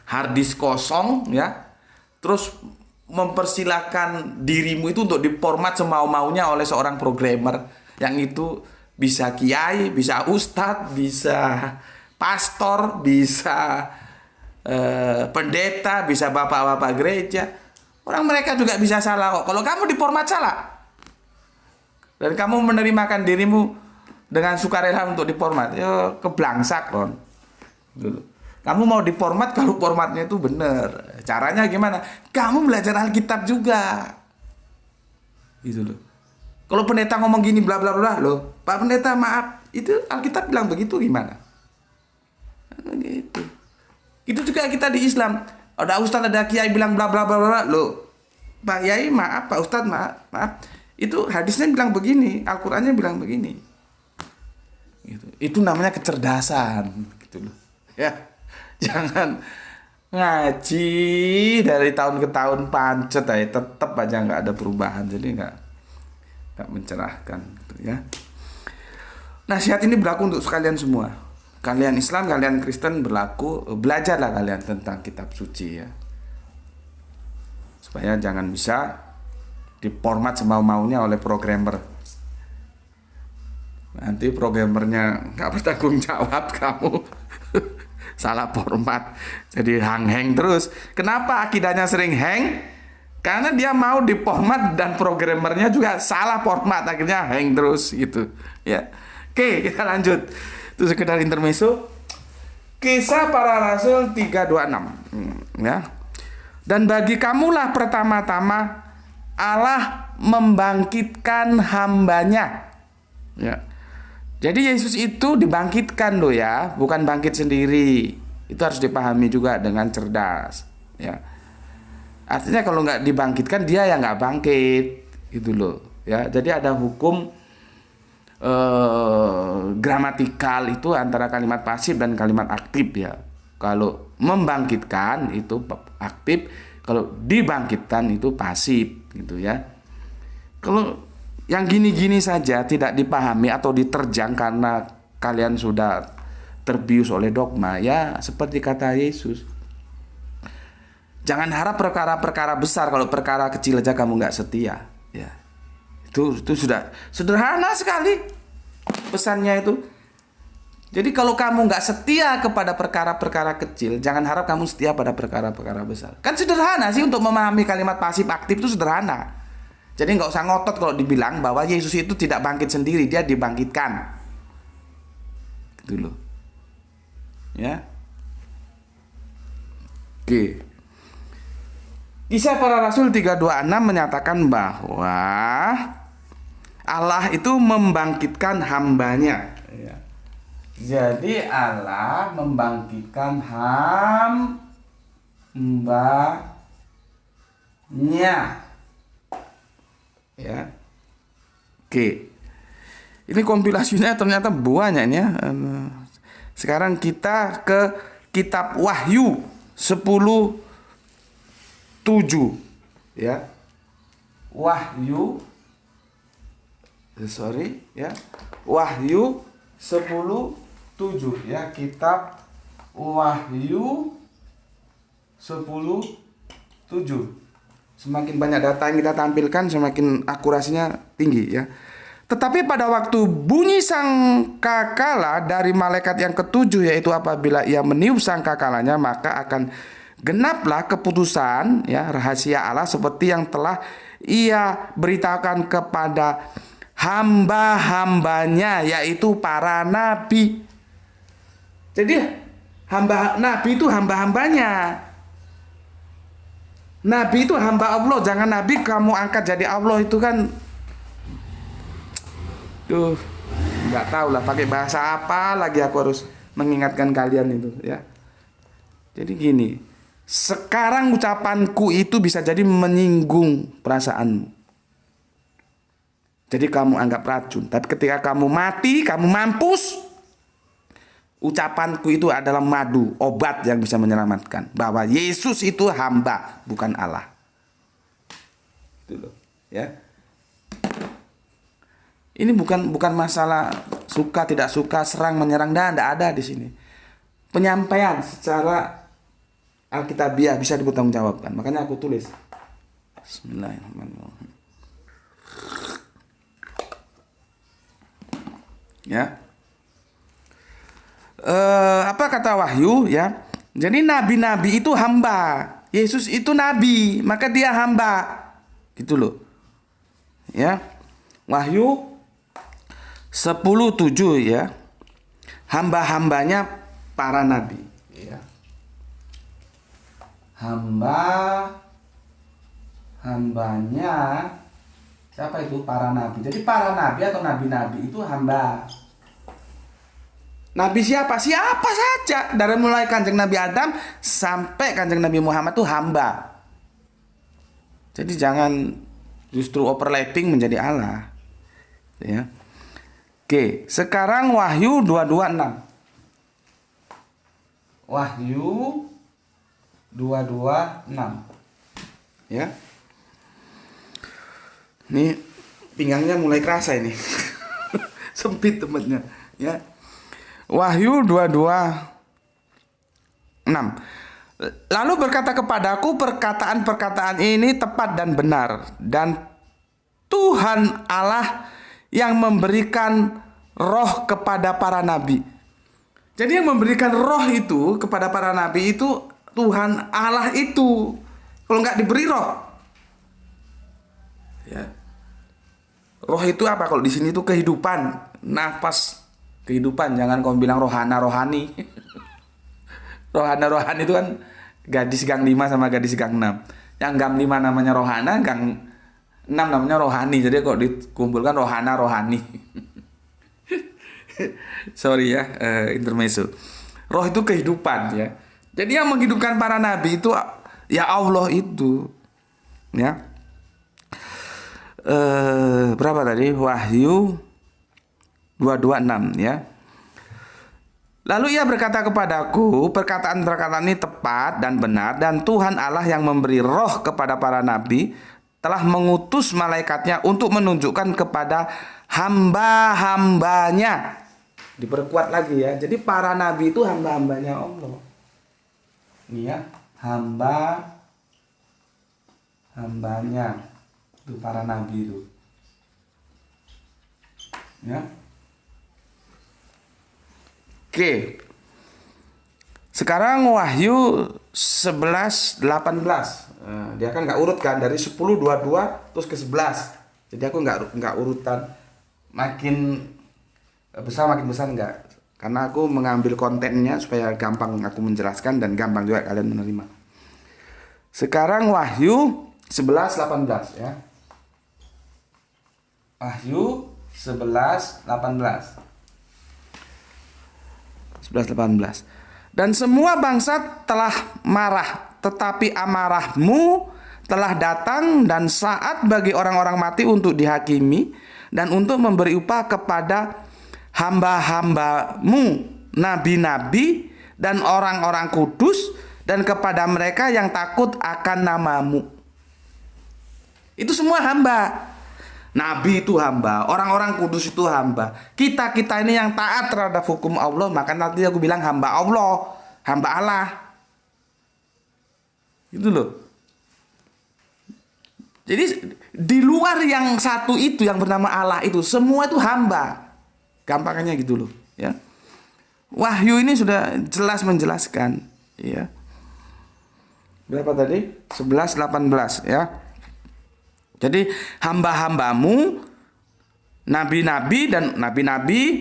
harddisk kosong ya, terus mempersilahkan dirimu itu untuk diformat semau-maunya oleh seorang programmer yang itu bisa kiai, bisa ustadz, bisa pastor, bisa pendeta, bisa bapak-bapak gereja. Orang mereka juga bisa salah kok. Kalau kamu diformat salah dan kamu menerimakan dirimu dengan sukarela untuk diformat, ya keblangsak Ron. Dulu. Kamu mau diformat kalau formatnya itu benar. Caranya gimana? Kamu belajar Alkitab juga. Gitu loh. Kalau pendeta ngomong gini bla bla bla, loh, Pak Pendeta maaf, itu Alkitab bilang begitu gimana? Gitu. Itu juga kita di Islam. Ada ustadz, ada kiai bilang bla bla bla bla, loh, Pak Yai maaf, Pak Ustadz maaf. Itu hadisnya bilang begini, Al-Qur'annya bilang begini. Gitu. Itu namanya kecerdasan, gitu loh. Ya. Jangan ngaji dari tahun ke tahun pancet aja, tetap aja nggak ada perubahan. Jadi nggak mencerahkan gitu ya. Nasihat ini berlaku untuk sekalian semua. Kalian Islam, kalian Kristen, berlaku. Belajarlah kalian tentang kitab suci ya. Supaya jangan bisa diformat semau-maunya oleh programmer. Nanti programmernya nggak bertanggung jawab, kamu salah format, jadi hang terus. Kenapa akidahnya sering hang? Karena dia mau diformat dan programmernya juga salah format, akhirnya hang terus gitu ya. Oke, kita lanjut. Itu sekedar intermezzo. Kisah Para Rasul 3:26 ya. Dan bagi kamulah pertama-tama Allah membangkitkan hambanya. Ya. Jadi Yesus itu dibangkitkan loh ya, bukan bangkit sendiri. Itu harus dipahami juga dengan cerdas. Ya. Artinya kalau nggak dibangkitkan dia yang nggak bangkit, gitu loh. Ya. Jadi ada hukum gramatikal itu antara kalimat pasif dan kalimat aktif ya. Kalau membangkitkan itu aktif, kalau dibangkitkan itu pasif, gitu ya. Kalau yang gini-gini saja tidak dipahami atau diterjang karena kalian sudah terbius oleh dogma, ya seperti kata Yesus, jangan harap perkara-perkara besar kalau perkara kecil aja kamu nggak setia. Ya, itu sudah sederhana sekali pesannya itu. Jadi kalau kamu nggak setia kepada perkara-perkara kecil, jangan harap kamu setia pada perkara-perkara besar. Kan sederhana sih untuk memahami kalimat pasif aktif itu sederhana. Jadi nggak usah ngotot kalau dibilang bahwa Yesus itu tidak bangkit sendiri, dia dibangkitkan. Gitu loh. Ya. Oke. Kisah Para Rasul 3:26 menyatakan bahwa Allah itu membangkitkan hambanya. Ya. Jadi Allah membangkitkan hambanya. Ya. Oke. Ini kompilasinya ternyata banyak ya. Sekarang kita ke kitab Wahyu 10:7 ya. Wahyu Wahyu 10:7 ya, kitab Wahyu 10:7. Semakin banyak data yang kita tampilkan, semakin akurasinya tinggi ya. Tetapi pada waktu bunyi sangkakala dari malaikat yang ketujuh, yaitu apabila ia meniup sangkakalanya, maka akan genaplah keputusan ya rahasia Allah seperti yang telah ia beritakan kepada hamba-hambanya, yaitu para nabi. Jadi nabi itu hamba-hambanya. Nabi itu hamba Allah, jangan nabi kamu angkat jadi Allah, itu kan nggak tahu lah pakai bahasa apa lagi aku harus mengingatkan kalian itu ya. Jadi gini, sekarang ucapanku itu bisa jadi menyinggung perasaanmu. Jadi kamu anggap racun, tapi ketika kamu mati, kamu mampus. Ucapanku itu adalah madu, obat yang bisa menyelamatkan. Bahwa Yesus itu hamba, bukan Allah. Itu loh, ya. Ini bukan masalah suka tidak suka, serang menyerang, tidak ada di sini. Penyampaian secara alkitabiah bisa dipertanggungjawabkan. Makanya aku tulis. Bismillahirrahmanirrahim. Ya. Apa kata Wahyu ya? Jadi nabi-nabi itu hamba. Yesus itu nabi, maka dia hamba. Gitu loh. Ya. Wahyu 10:7 ya. Hamba-hambanya para nabi ya. Hambanya siapa itu? Para nabi. Jadi para nabi atau nabi-nabi itu hamba. Nabi siapa? Siapa saja. Dari mulai Kanjeng Nabi Adam sampai Kanjeng Nabi Muhammad itu hamba. Jadi jangan justru overlapping menjadi Allah. Ya. Oke, sekarang Wahyu 2:26. Wahyu 2:26. Ya. Ini pinggangnya mulai kerasa ini. Sempit tempatnya, ya. Wahyu 2:26. Lalu berkata kepadaku, perkataan-perkataan ini tepat dan benar, dan Tuhan Allah yang memberikan roh kepada para nabi. Jadi yang memberikan roh itu kepada para nabi itu Tuhan Allah itu. Kalau nggak diberi roh, ya. Roh itu apa? Kalau di sini itu kehidupan, nafas. Kehidupan, jangan kau bilang rohani. Rohani itu kan gadis gang 5 sama gadis gang 6. Yang gang 5 namanya rohana, gang 6 namanya rohani. Jadi kok dikumpulkan rohana rohani. Sorry ya, intermezzo. Roh itu kehidupan ya. Jadi yang menghidupkan para nabi itu ya Allah itu. Ya. Berapa tadi? Wahyu 226 ya. Lalu ia berkata kepadaku, perkataan-perkataan ini tepat dan benar, dan Tuhan Allah yang memberi roh kepada para nabi telah mengutus malaikatnya untuk menunjukkan kepada hamba-hambanya. Diperkuat lagi ya. Jadi para nabi itu hamba-hambanya Allah. Ini ya, hamba-hambanya itu para nabi itu. Ya. Oke. Sekarang Wahyu 11:18. Dia kan nggak urut kan dari 10:22 terus ke 11. Jadi aku nggak urutan makin besar makin besar enggak. Karena aku mengambil kontennya supaya gampang aku menjelaskan dan gampang juga kalian menerima. Sekarang Wahyu 11:18 ya. Wahyu 11:18. 11:18. Dan semua bangsa telah marah, tetapi amarahmu telah datang dan saat bagi orang-orang mati untuk dihakimi dan untuk memberi upah kepada hamba-hambamu, nabi-nabi dan orang-orang kudus, dan kepada mereka yang takut akan namamu. Itu semua hamba. Nabi itu hamba, orang-orang kudus itu hamba. Kita ini yang taat terhadap hukum Allah, maka nanti aku bilang hamba Allah, hamba Allah. Itu loh. Jadi di luar yang satu itu yang bernama Allah itu, semua itu hamba. Gampangnya gitu loh, ya. Wahyu ini sudah jelas menjelaskan, ya. Berapa tadi? 11:18 ya. Jadi hamba-hambamu, nabi-nabi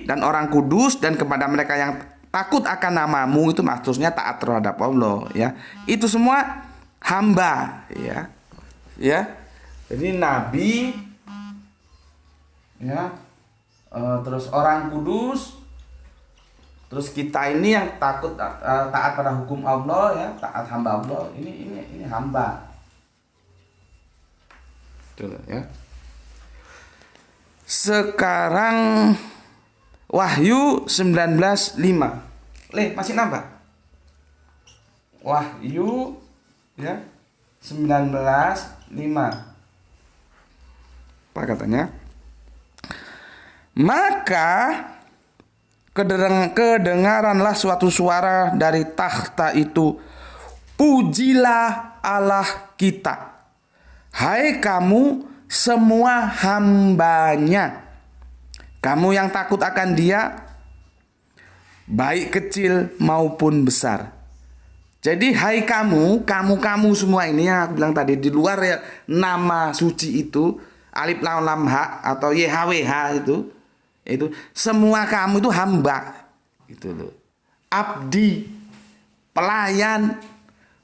dan orang kudus, dan kepada mereka yang takut akan namamu, itu maksudnya taat terhadap Allah ya. Itu semua hamba ya. Ya. Jadi nabi ya. Terus orang kudus, terus kita ini yang takut taat pada hukum Allah ya, taat hamba Allah. Ini hamba. Ya. Sekarang Wahyu 19:5. Masih nambah. Wahyu ya 19:5. Apa katanya? Maka kedengaranlah suatu suara dari takhta itu, pujilah Allah kita, hai kamu semua hambanya, kamu yang takut akan Dia, baik kecil maupun besar. Jadi hai kamu semua ini yang aku bilang tadi, di luar ya, nama suci itu alif lam lam ha atau YHWH itu semua kamu itu hamba, gitu loh. Abdi, pelayan,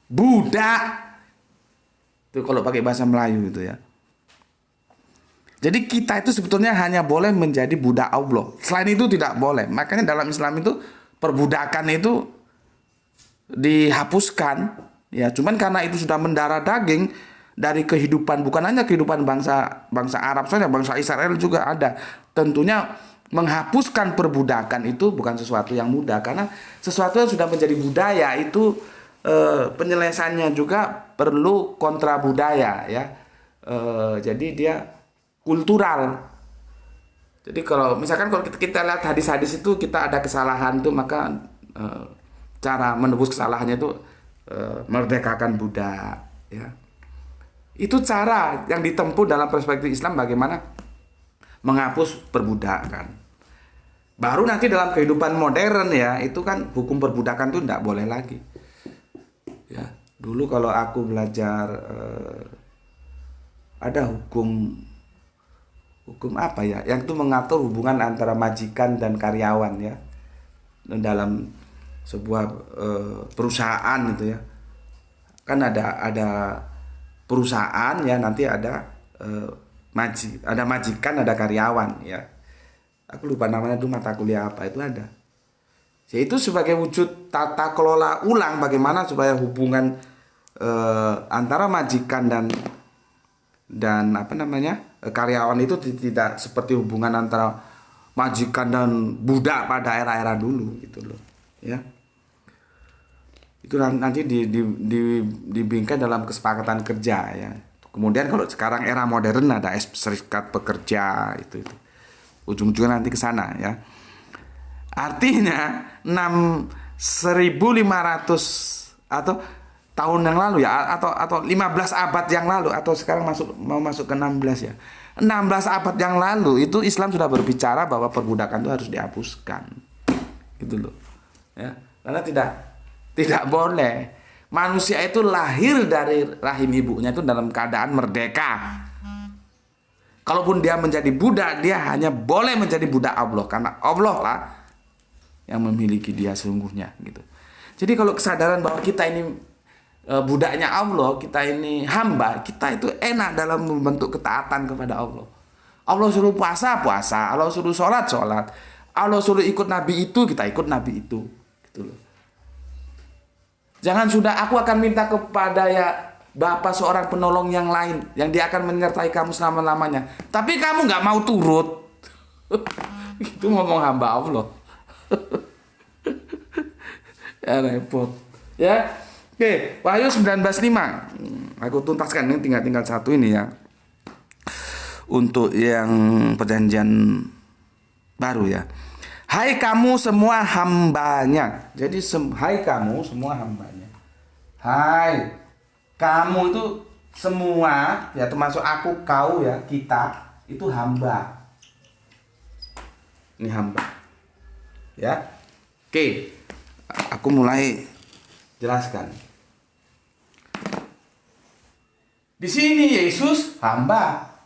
budak. Itu kalau pakai bahasa Melayu itu ya. Jadi kita itu sebetulnya hanya boleh menjadi budak Allah. Selain itu tidak boleh. Makanya dalam Islam itu perbudakan itu dihapuskan. Ya, cuman karena itu sudah mendarah daging dari kehidupan, bukan hanya kehidupan bangsa Arab saja, bangsa Israel juga ada. Tentunya menghapuskan perbudakan itu bukan sesuatu yang mudah, karena sesuatu yang sudah menjadi budaya itu penyelesaiannya juga perlu kontra budaya ya. Jadi dia kultural. Jadi kalau misalkan kalau kita lihat hadis-hadis itu kita ada kesalahan tuh, maka cara menebus kesalahannya itu merdekakan budak ya. Itu cara yang ditempuh dalam perspektif Islam, bagaimana menghapus perbudakan. Baru nanti dalam kehidupan modern ya, itu kan hukum perbudakan itu tidak boleh lagi. Ya, dulu kalau aku belajar ada hukum apa ya, yang itu mengatur hubungan antara majikan dan karyawan ya, dalam sebuah perusahaan gitu ya. Kan ada perusahaan ya, nanti ada ada majikan, ada karyawan ya. Aku lupa namanya itu mata kuliah apa itu ada. Yaitu sebagai wujud tata kelola ulang bagaimana supaya hubungan antara majikan dan karyawan itu tidak seperti hubungan antara majikan dan budak pada era-era dulu gitu loh ya. Itu nanti dibingkai dalam kesepakatan kerja ya. Kemudian kalau sekarang era modern ada serikat pekerja itu ujung-ujungnya nanti ke sana ya. Artinya 1500 atau tahun yang lalu ya, atau 15 abad yang lalu, atau sekarang mau masuk ke 16 ya. 16 abad yang lalu itu Islam sudah berbicara bahwa perbudakan itu harus dihapuskan. Gitu loh. Ya. Karena tidak boleh manusia itu lahir dari rahim ibunya itu dalam keadaan merdeka. Kalaupun dia menjadi budak, dia hanya boleh menjadi budak Allah karena Allah lah yang memiliki dia sesungguhnya gitu. Jadi kalau kesadaran bahwa kita ini budaknya Allah, kita ini hamba, kita itu enak dalam membentuk ketaatan kepada Allah. Allah suruh puasa, Allah suruh sholat, Allah suruh ikut nabi itu, kita ikut nabi itu gitu loh. Jangan sudah aku akan minta kepada ya Bapak seorang penolong yang lain yang dia akan menyertai kamu selama-lamanya, tapi kamu nggak mau turut. Itu ngomong hamba Allah. Ya repot ya. Oke, Wahyu 19:5. Aku tuntaskan ini tinggal satu ini ya. Untuk yang perjanjian baru ya. Hai kamu semua hambanya. Jadi hai kamu semua hambanya. Hai kamu itu semua ya, termasuk aku, kau ya, kita itu hamba. Ini hamba. Ya. Oke. Aku mulai jelaskan. Di sini Yesus hamba.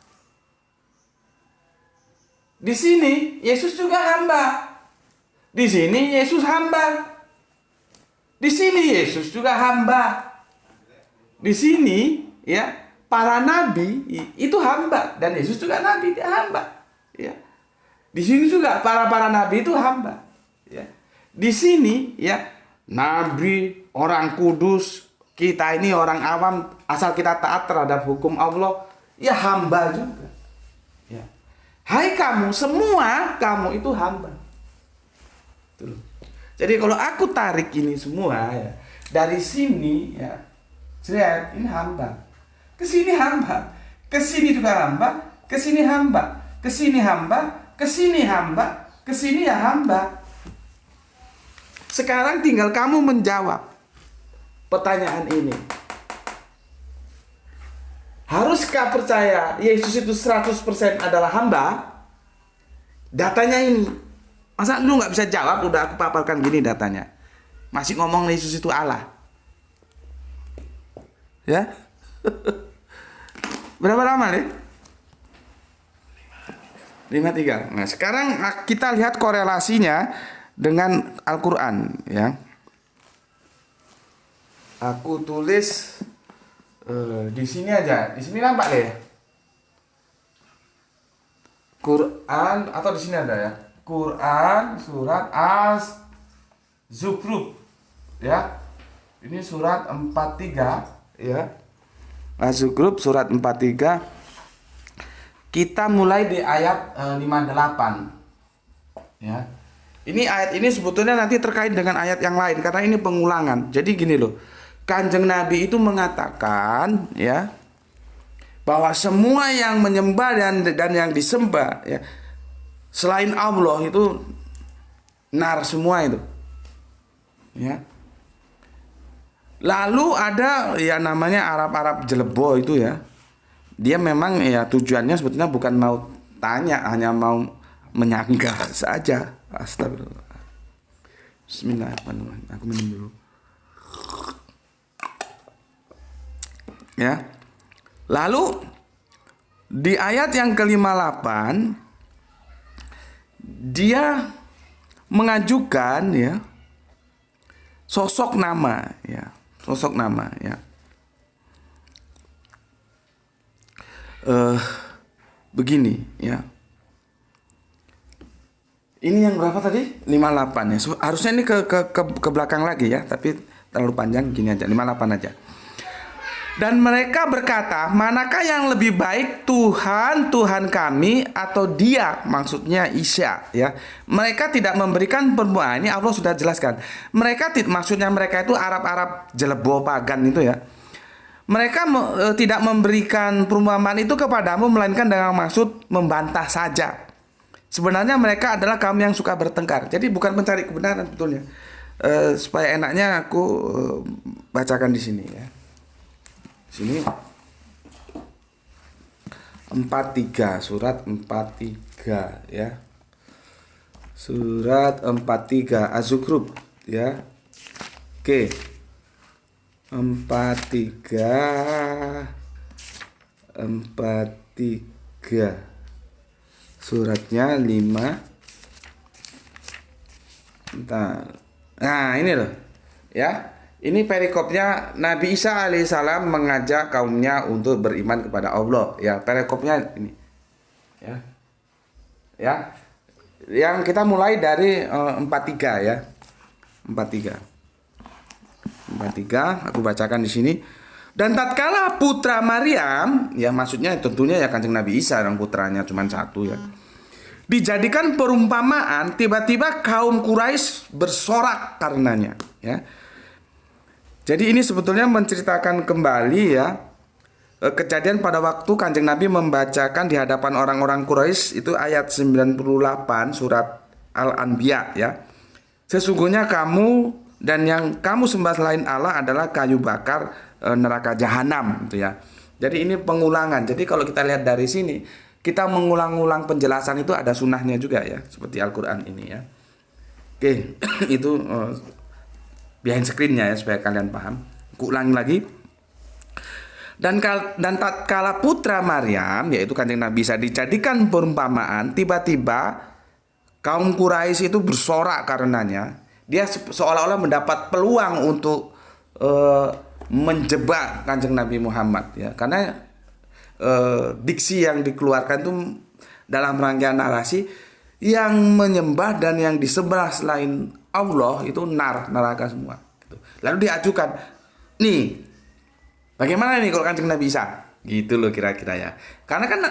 Di sini Yesus juga hamba. Di sini Yesus hamba. Di sini Yesus juga hamba. Di sini ya, para nabi itu hamba dan Yesus juga nabi, dia hamba. Ya. Di sini juga para nabi itu hamba. Ya. Di sini ya, nabi, orang kudus, kita ini orang awam, asal kita taat terhadap hukum Allah, ya hamba juga. Ya. Hai kamu, semua kamu itu hamba. Tuh. Jadi kalau aku tarik ini semua ya, dari sini ya, lihat ini hamba, ke sini hamba, ke sini juga hamba, ke sini hamba, ke sini hamba, ke sini hamba, ke sini ya hamba. Sekarang tinggal kamu menjawab pertanyaan ini. Haruskah percaya Yesus itu 100% adalah hamba? Datanya ini. Masa lu gak bisa jawab? Udah aku paparkan gini datanya. Masih ngomong Yesus itu Allah. Ya? Berapa lama nih? 53. Nah sekarang kita lihat korelasinya dengan Al-Quran ya. Aku tulis di sini aja. Di sini nampak deh. Quran atau di sini ada ya. Quran surat Az-Zukhruf ya. Ini surat 43 ya. Az-Zukhruf surat 43. Kita mulai di ayat 58 ya. Ini ayat ini sebetulnya nanti terkait dengan ayat yang lain karena ini pengulangan. Jadi gini loh, Kanjeng Nabi itu mengatakan ya bahwa semua yang menyembah dan yang disembah ya selain Allah itu nar semua itu. Ya. Lalu ada ya namanya Arab jelebo itu ya. Dia memang ya tujuannya sebetulnya bukan mau tanya, hanya mau menyanggah saja. Astagfirullah. Bismillahirrahmanirrahim. Aku minum dulu. Ya. Lalu di ayat yang ke-58 dia mengajukan ya sosok nama ya. Sosok nama ya. begini ya. Ini yang berapa tadi? 58 ya. Harusnya ini ke belakang lagi ya, tapi terlalu panjang, gini aja, 58 aja. Dan mereka berkata, manakah yang lebih baik, Tuhan kami atau dia, maksudnya Isa ya. Mereka tidak memberikan perumpamaan. Ini Allah sudah jelaskan. Maksudnya mereka itu Arab jelebo pagan itu ya. Mereka tidak memberikan perumpamaan itu kepadamu, melainkan dengan maksud membantah saja. Sebenarnya mereka adalah kaum yang suka bertengkar. Jadi bukan mencari kebenaran sebetulnya. Supaya enaknya aku bacakan di sini ya. Sini 43, surat 43 ya. Surat 43 Az-Zukhruf ya. Oke. 43 suratnya 5. Nah, ini loh. Ya. Ini perikopnya Nabi Isa alaihissalam mengajak kaumnya untuk beriman kepada Allah. Ya, perikopnya ini. Ya. Ya. Yang kita mulai dari 43 ya. 43, aku bacakan di sini. Dan tatkala putra Maryam, ya maksudnya tentunya ya Kanjeng Nabi Isa, orang putranya cuma satu ya, dijadikan perumpamaan, tiba-tiba kaum Quraisy bersorak karenanya ya. Jadi ini sebetulnya menceritakan kembali ya kejadian pada waktu Kanjeng Nabi membacakan di hadapan orang-orang Quraisy, itu ayat 98 surat Al-Anbiya ya. Sesungguhnya kamu dan yang kamu sembah selain Allah adalah kayu bakar neraka jahanam gitu ya. Jadi ini pengulangan. Jadi kalau kita lihat dari sini, kita mengulang-ulang penjelasan itu ada sunnahnya juga ya, seperti Al-Quran ini ya. Oke, itu behind screen-nya ya supaya kalian paham. Aku ulangi lagi. Dan tatkala putra Maryam, yaitu Kanjeng Nabi Isa, dijadikan perumpamaan, tiba-tiba kaum Quraisy itu bersorak karenanya. Dia seolah-olah mendapat peluang untuk menjebak Kanjeng Nabi Muhammad ya. Karena diksi yang dikeluarkan itu dalam rangkaian narasi yang menyembah dan yang disembah selain Allah itu neraka semua. Lalu diajukan, nih, bagaimana nih kalau Kanjeng Nabi Isa? Gitu loh kira-kira ya. Karena kan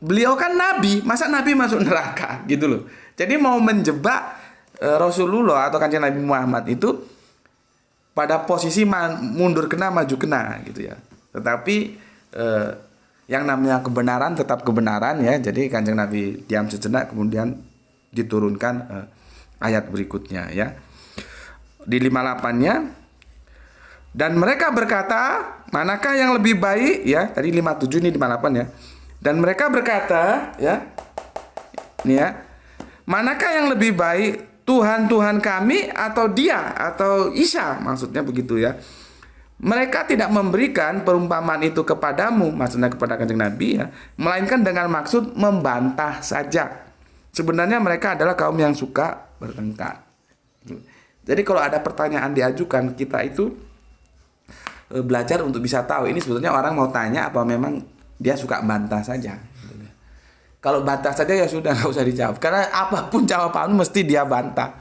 beliau kan nabi, masa nabi masuk neraka gitu loh. Jadi mau menjebak Rasulullah atau Kanjeng Nabi Muhammad itu pada posisi mundur kena maju kena gitu ya. Tetapi yang namanya kebenaran tetap kebenaran ya. Jadi Kanjeng Nabi diam sejenak, kemudian diturunkan ayat berikutnya ya. Di 58-nya, dan mereka berkata, manakah yang lebih baik ya. Tadi 57, ini 58 ya. Dan mereka berkata ya, ini ya, manakah yang lebih baik, Tuhan kami atau dia atau Isa, maksudnya begitu ya. Mereka tidak memberikan perumpamaan itu kepadamu, maksudnya kepada Kanjeng Nabi ya, melainkan dengan maksud membantah saja. Sebenarnya mereka adalah kaum yang suka bertengkar. Jadi kalau ada pertanyaan diajukan, kita itu belajar untuk bisa tahu ini sebetulnya orang mau tanya apa memang dia suka bantah saja. Kalau bantah saja ya sudah, nggak usah dijawab. Karena apapun jawaban mesti dia bantah.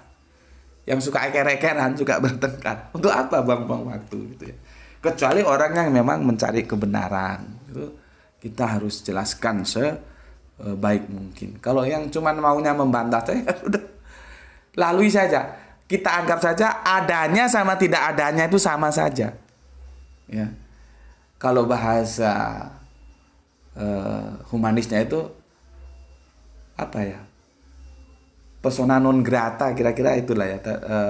Yang suka eker-ekeran, suka bertengkar. Untuk apa buang-buang waktu gitu ya. Kecuali orang yang memang mencari kebenaran. Itu kita harus jelaskan sebaik mungkin. Kalau yang cuma maunya membantah saja, ya sudah, lalui saja. Kita anggap saja adanya sama tidak adanya itu sama saja. Ya. Kalau bahasa humanisnya itu apa ya? Persona non grata, kira-kira itulah ya.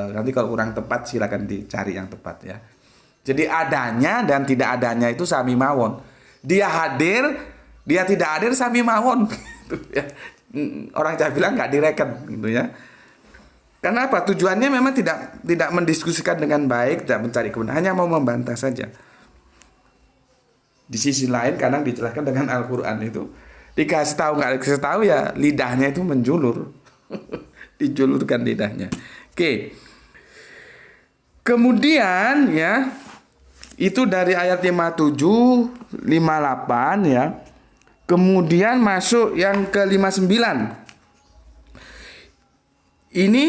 Nanti kalau kurang tepat silakan dicari yang tepat ya. Jadi adanya dan tidak adanya itu sami mawon. Dia hadir, dia tidak hadir sami mawon. Gitu ya. Orang Jawa bilang nggak direken gitu ya. Karena apa? Tujuannya memang tidak mendiskusikan dengan baik, tidak mencari kebenaran, hanya mau membantah saja. Di sisi lain kadang dijelaskan dengan Al-Quran itu dikasih tahu nggak dikasih tahu ya lidahnya itu menjulur. Dijulurkan lidahnya. Oke. Kemudian ya, itu dari ayat 57, 58 ya. Kemudian masuk yang ke-59. Ini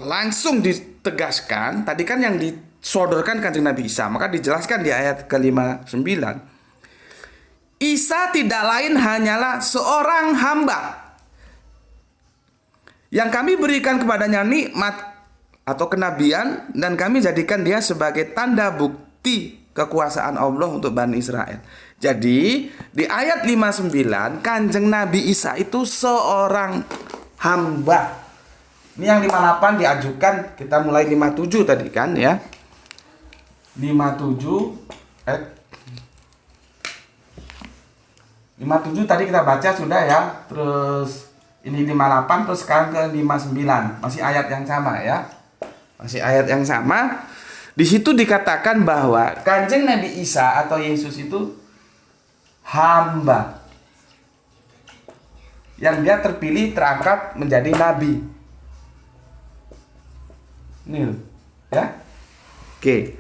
langsung ditegaskan, tadi kan yang disodorkan Kanjeng Nabi Isa, maka dijelaskan di ayat ke-59. Isa tidak lain hanyalah seorang hamba yang kami berikan kepadanya nikmat atau kenabian, dan kami jadikan dia sebagai tanda bukti kekuasaan Allah untuk Bani Israel. Jadi di ayat 59 Kanjeng Nabi Isa itu seorang hamba. Ini yang 58 diajukan, kita mulai 57 tadi kan ya. 57 tadi kita baca sudah ya. Terus ini 58, terus sekarang ke 59. Masih ayat yang sama ya. Masih ayat yang sama. Di situ dikatakan bahwa Kanjeng Nabi Isa atau Yesus itu hamba. Yang dia terpilih, terangkat menjadi nabi. Ini ya. Oke.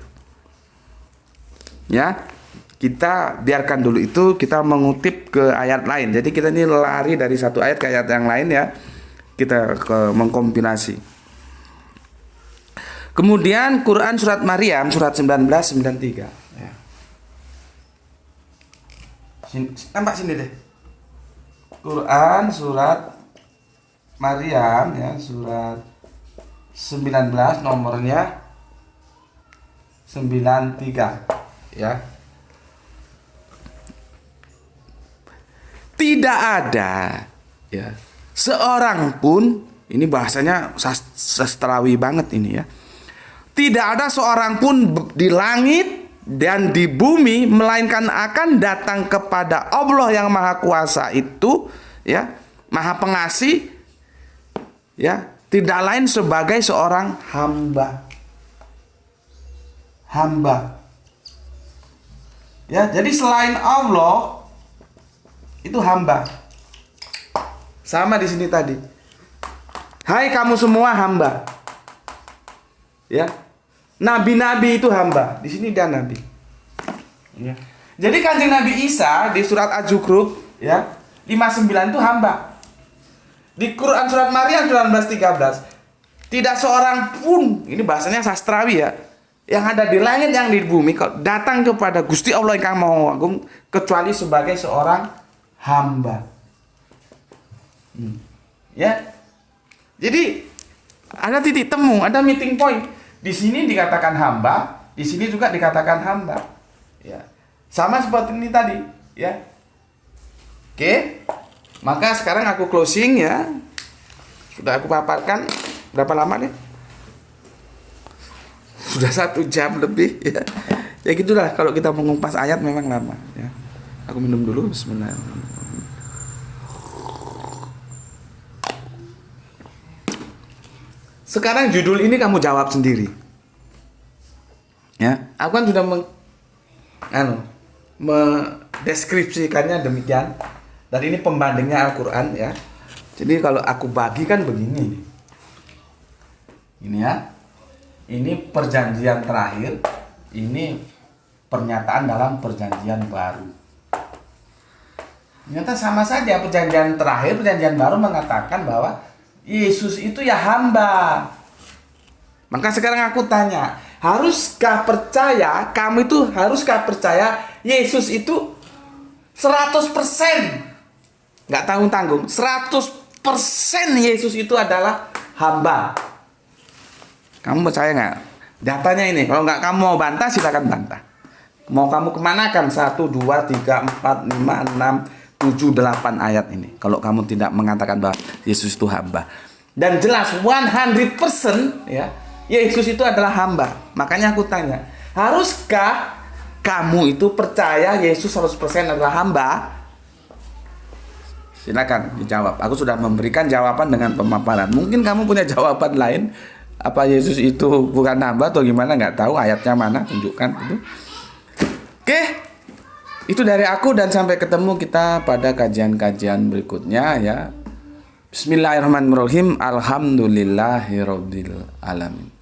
Ya. Kita biarkan dulu itu, kita mengutip ke ayat lain. Jadi kita ini lari dari satu ayat ke ayat yang lain ya. Kita mengkompilasi. Kemudian Quran surat Maryam surat 19:93 ya. Nampak sini deh. Quran surat Maryam ya, surat 19 nomornya 93 ya. Tidak ada ya seorang pun, ini bahasanya sastrawi banget ini ya. Tidak ada seorang pun di langit dan di bumi melainkan akan datang kepada Allah yang Maha Kuasa itu ya, Maha Pengasih ya, tidak lain sebagai seorang hamba. Hamba. Ya, jadi selain Allah itu hamba. Sama di sini tadi. Hai kamu semua hamba. Ya. Nabi-nabi itu hamba. Di sini dia nabi. Ya. Jadi Kanjeng Nabi Isa di surat Az-Zukhruf ya, 59 itu hamba. Di Quran surat Maryam 19:13, tidak seorang pun, ini bahasanya sastrawi ya, yang ada di langit yang di bumi datang kepada Gusti Allah yang Maha Agung kecuali sebagai seorang hamba. Ya. Jadi ada titik temu, ada meeting point. Di sini dikatakan hamba, di sini juga dikatakan hamba. Ya. Sama seperti ini tadi, ya. Oke. Maka sekarang aku closing ya. Sudah aku paparkan berapa lama nih? Sudah 1 jam lebih ya. Ya gitulah kalau kita mengupas ayat memang lama ya. Aku minum dulu, bismillahirrahmanirrahim. Sekarang judul ini kamu jawab sendiri. Ya, aku kan sudah mendeskripsikannya demikian. Dan ini pembandingnya Al-Qur'an ya. Jadi kalau aku bagi kan begini. Ini ya. Ini perjanjian terakhir, ini pernyataan dalam perjanjian baru. Ternyata sama saja, perjanjian terakhir, perjanjian baru mengatakan bahwa Yesus itu ya hamba. Maka sekarang aku tanya, haruskah percaya, kamu itu haruskah percaya Yesus itu 100%? Nggak tanggung-tanggung, 100% Yesus itu adalah hamba. Kamu percaya nggak? Datanya ini, kalau nggak kamu mau bantah, silakan bantah. Mau kamu kemanakan 1, 2, 3, 4, 5, 6, 7, 8 ayat ini. Kalau kamu tidak mengatakan bahwa Yesus itu hamba. Dan jelas 100% ya, Yesus itu adalah hamba. Makanya aku tanya, haruskah kamu itu percaya Yesus 100% adalah hamba? Silakan dijawab. Aku sudah memberikan jawaban dengan pemaparan. Mungkin kamu punya jawaban lain. Apa Yesus itu bukan hamba atau gimana, nggak tahu ayatnya mana, tunjukkan itu. Oke, itu dari aku dan sampai ketemu kita pada kajian-kajian berikutnya ya. Bismillahirrahmanirrahim. Alhamdulillahirabbil alamin.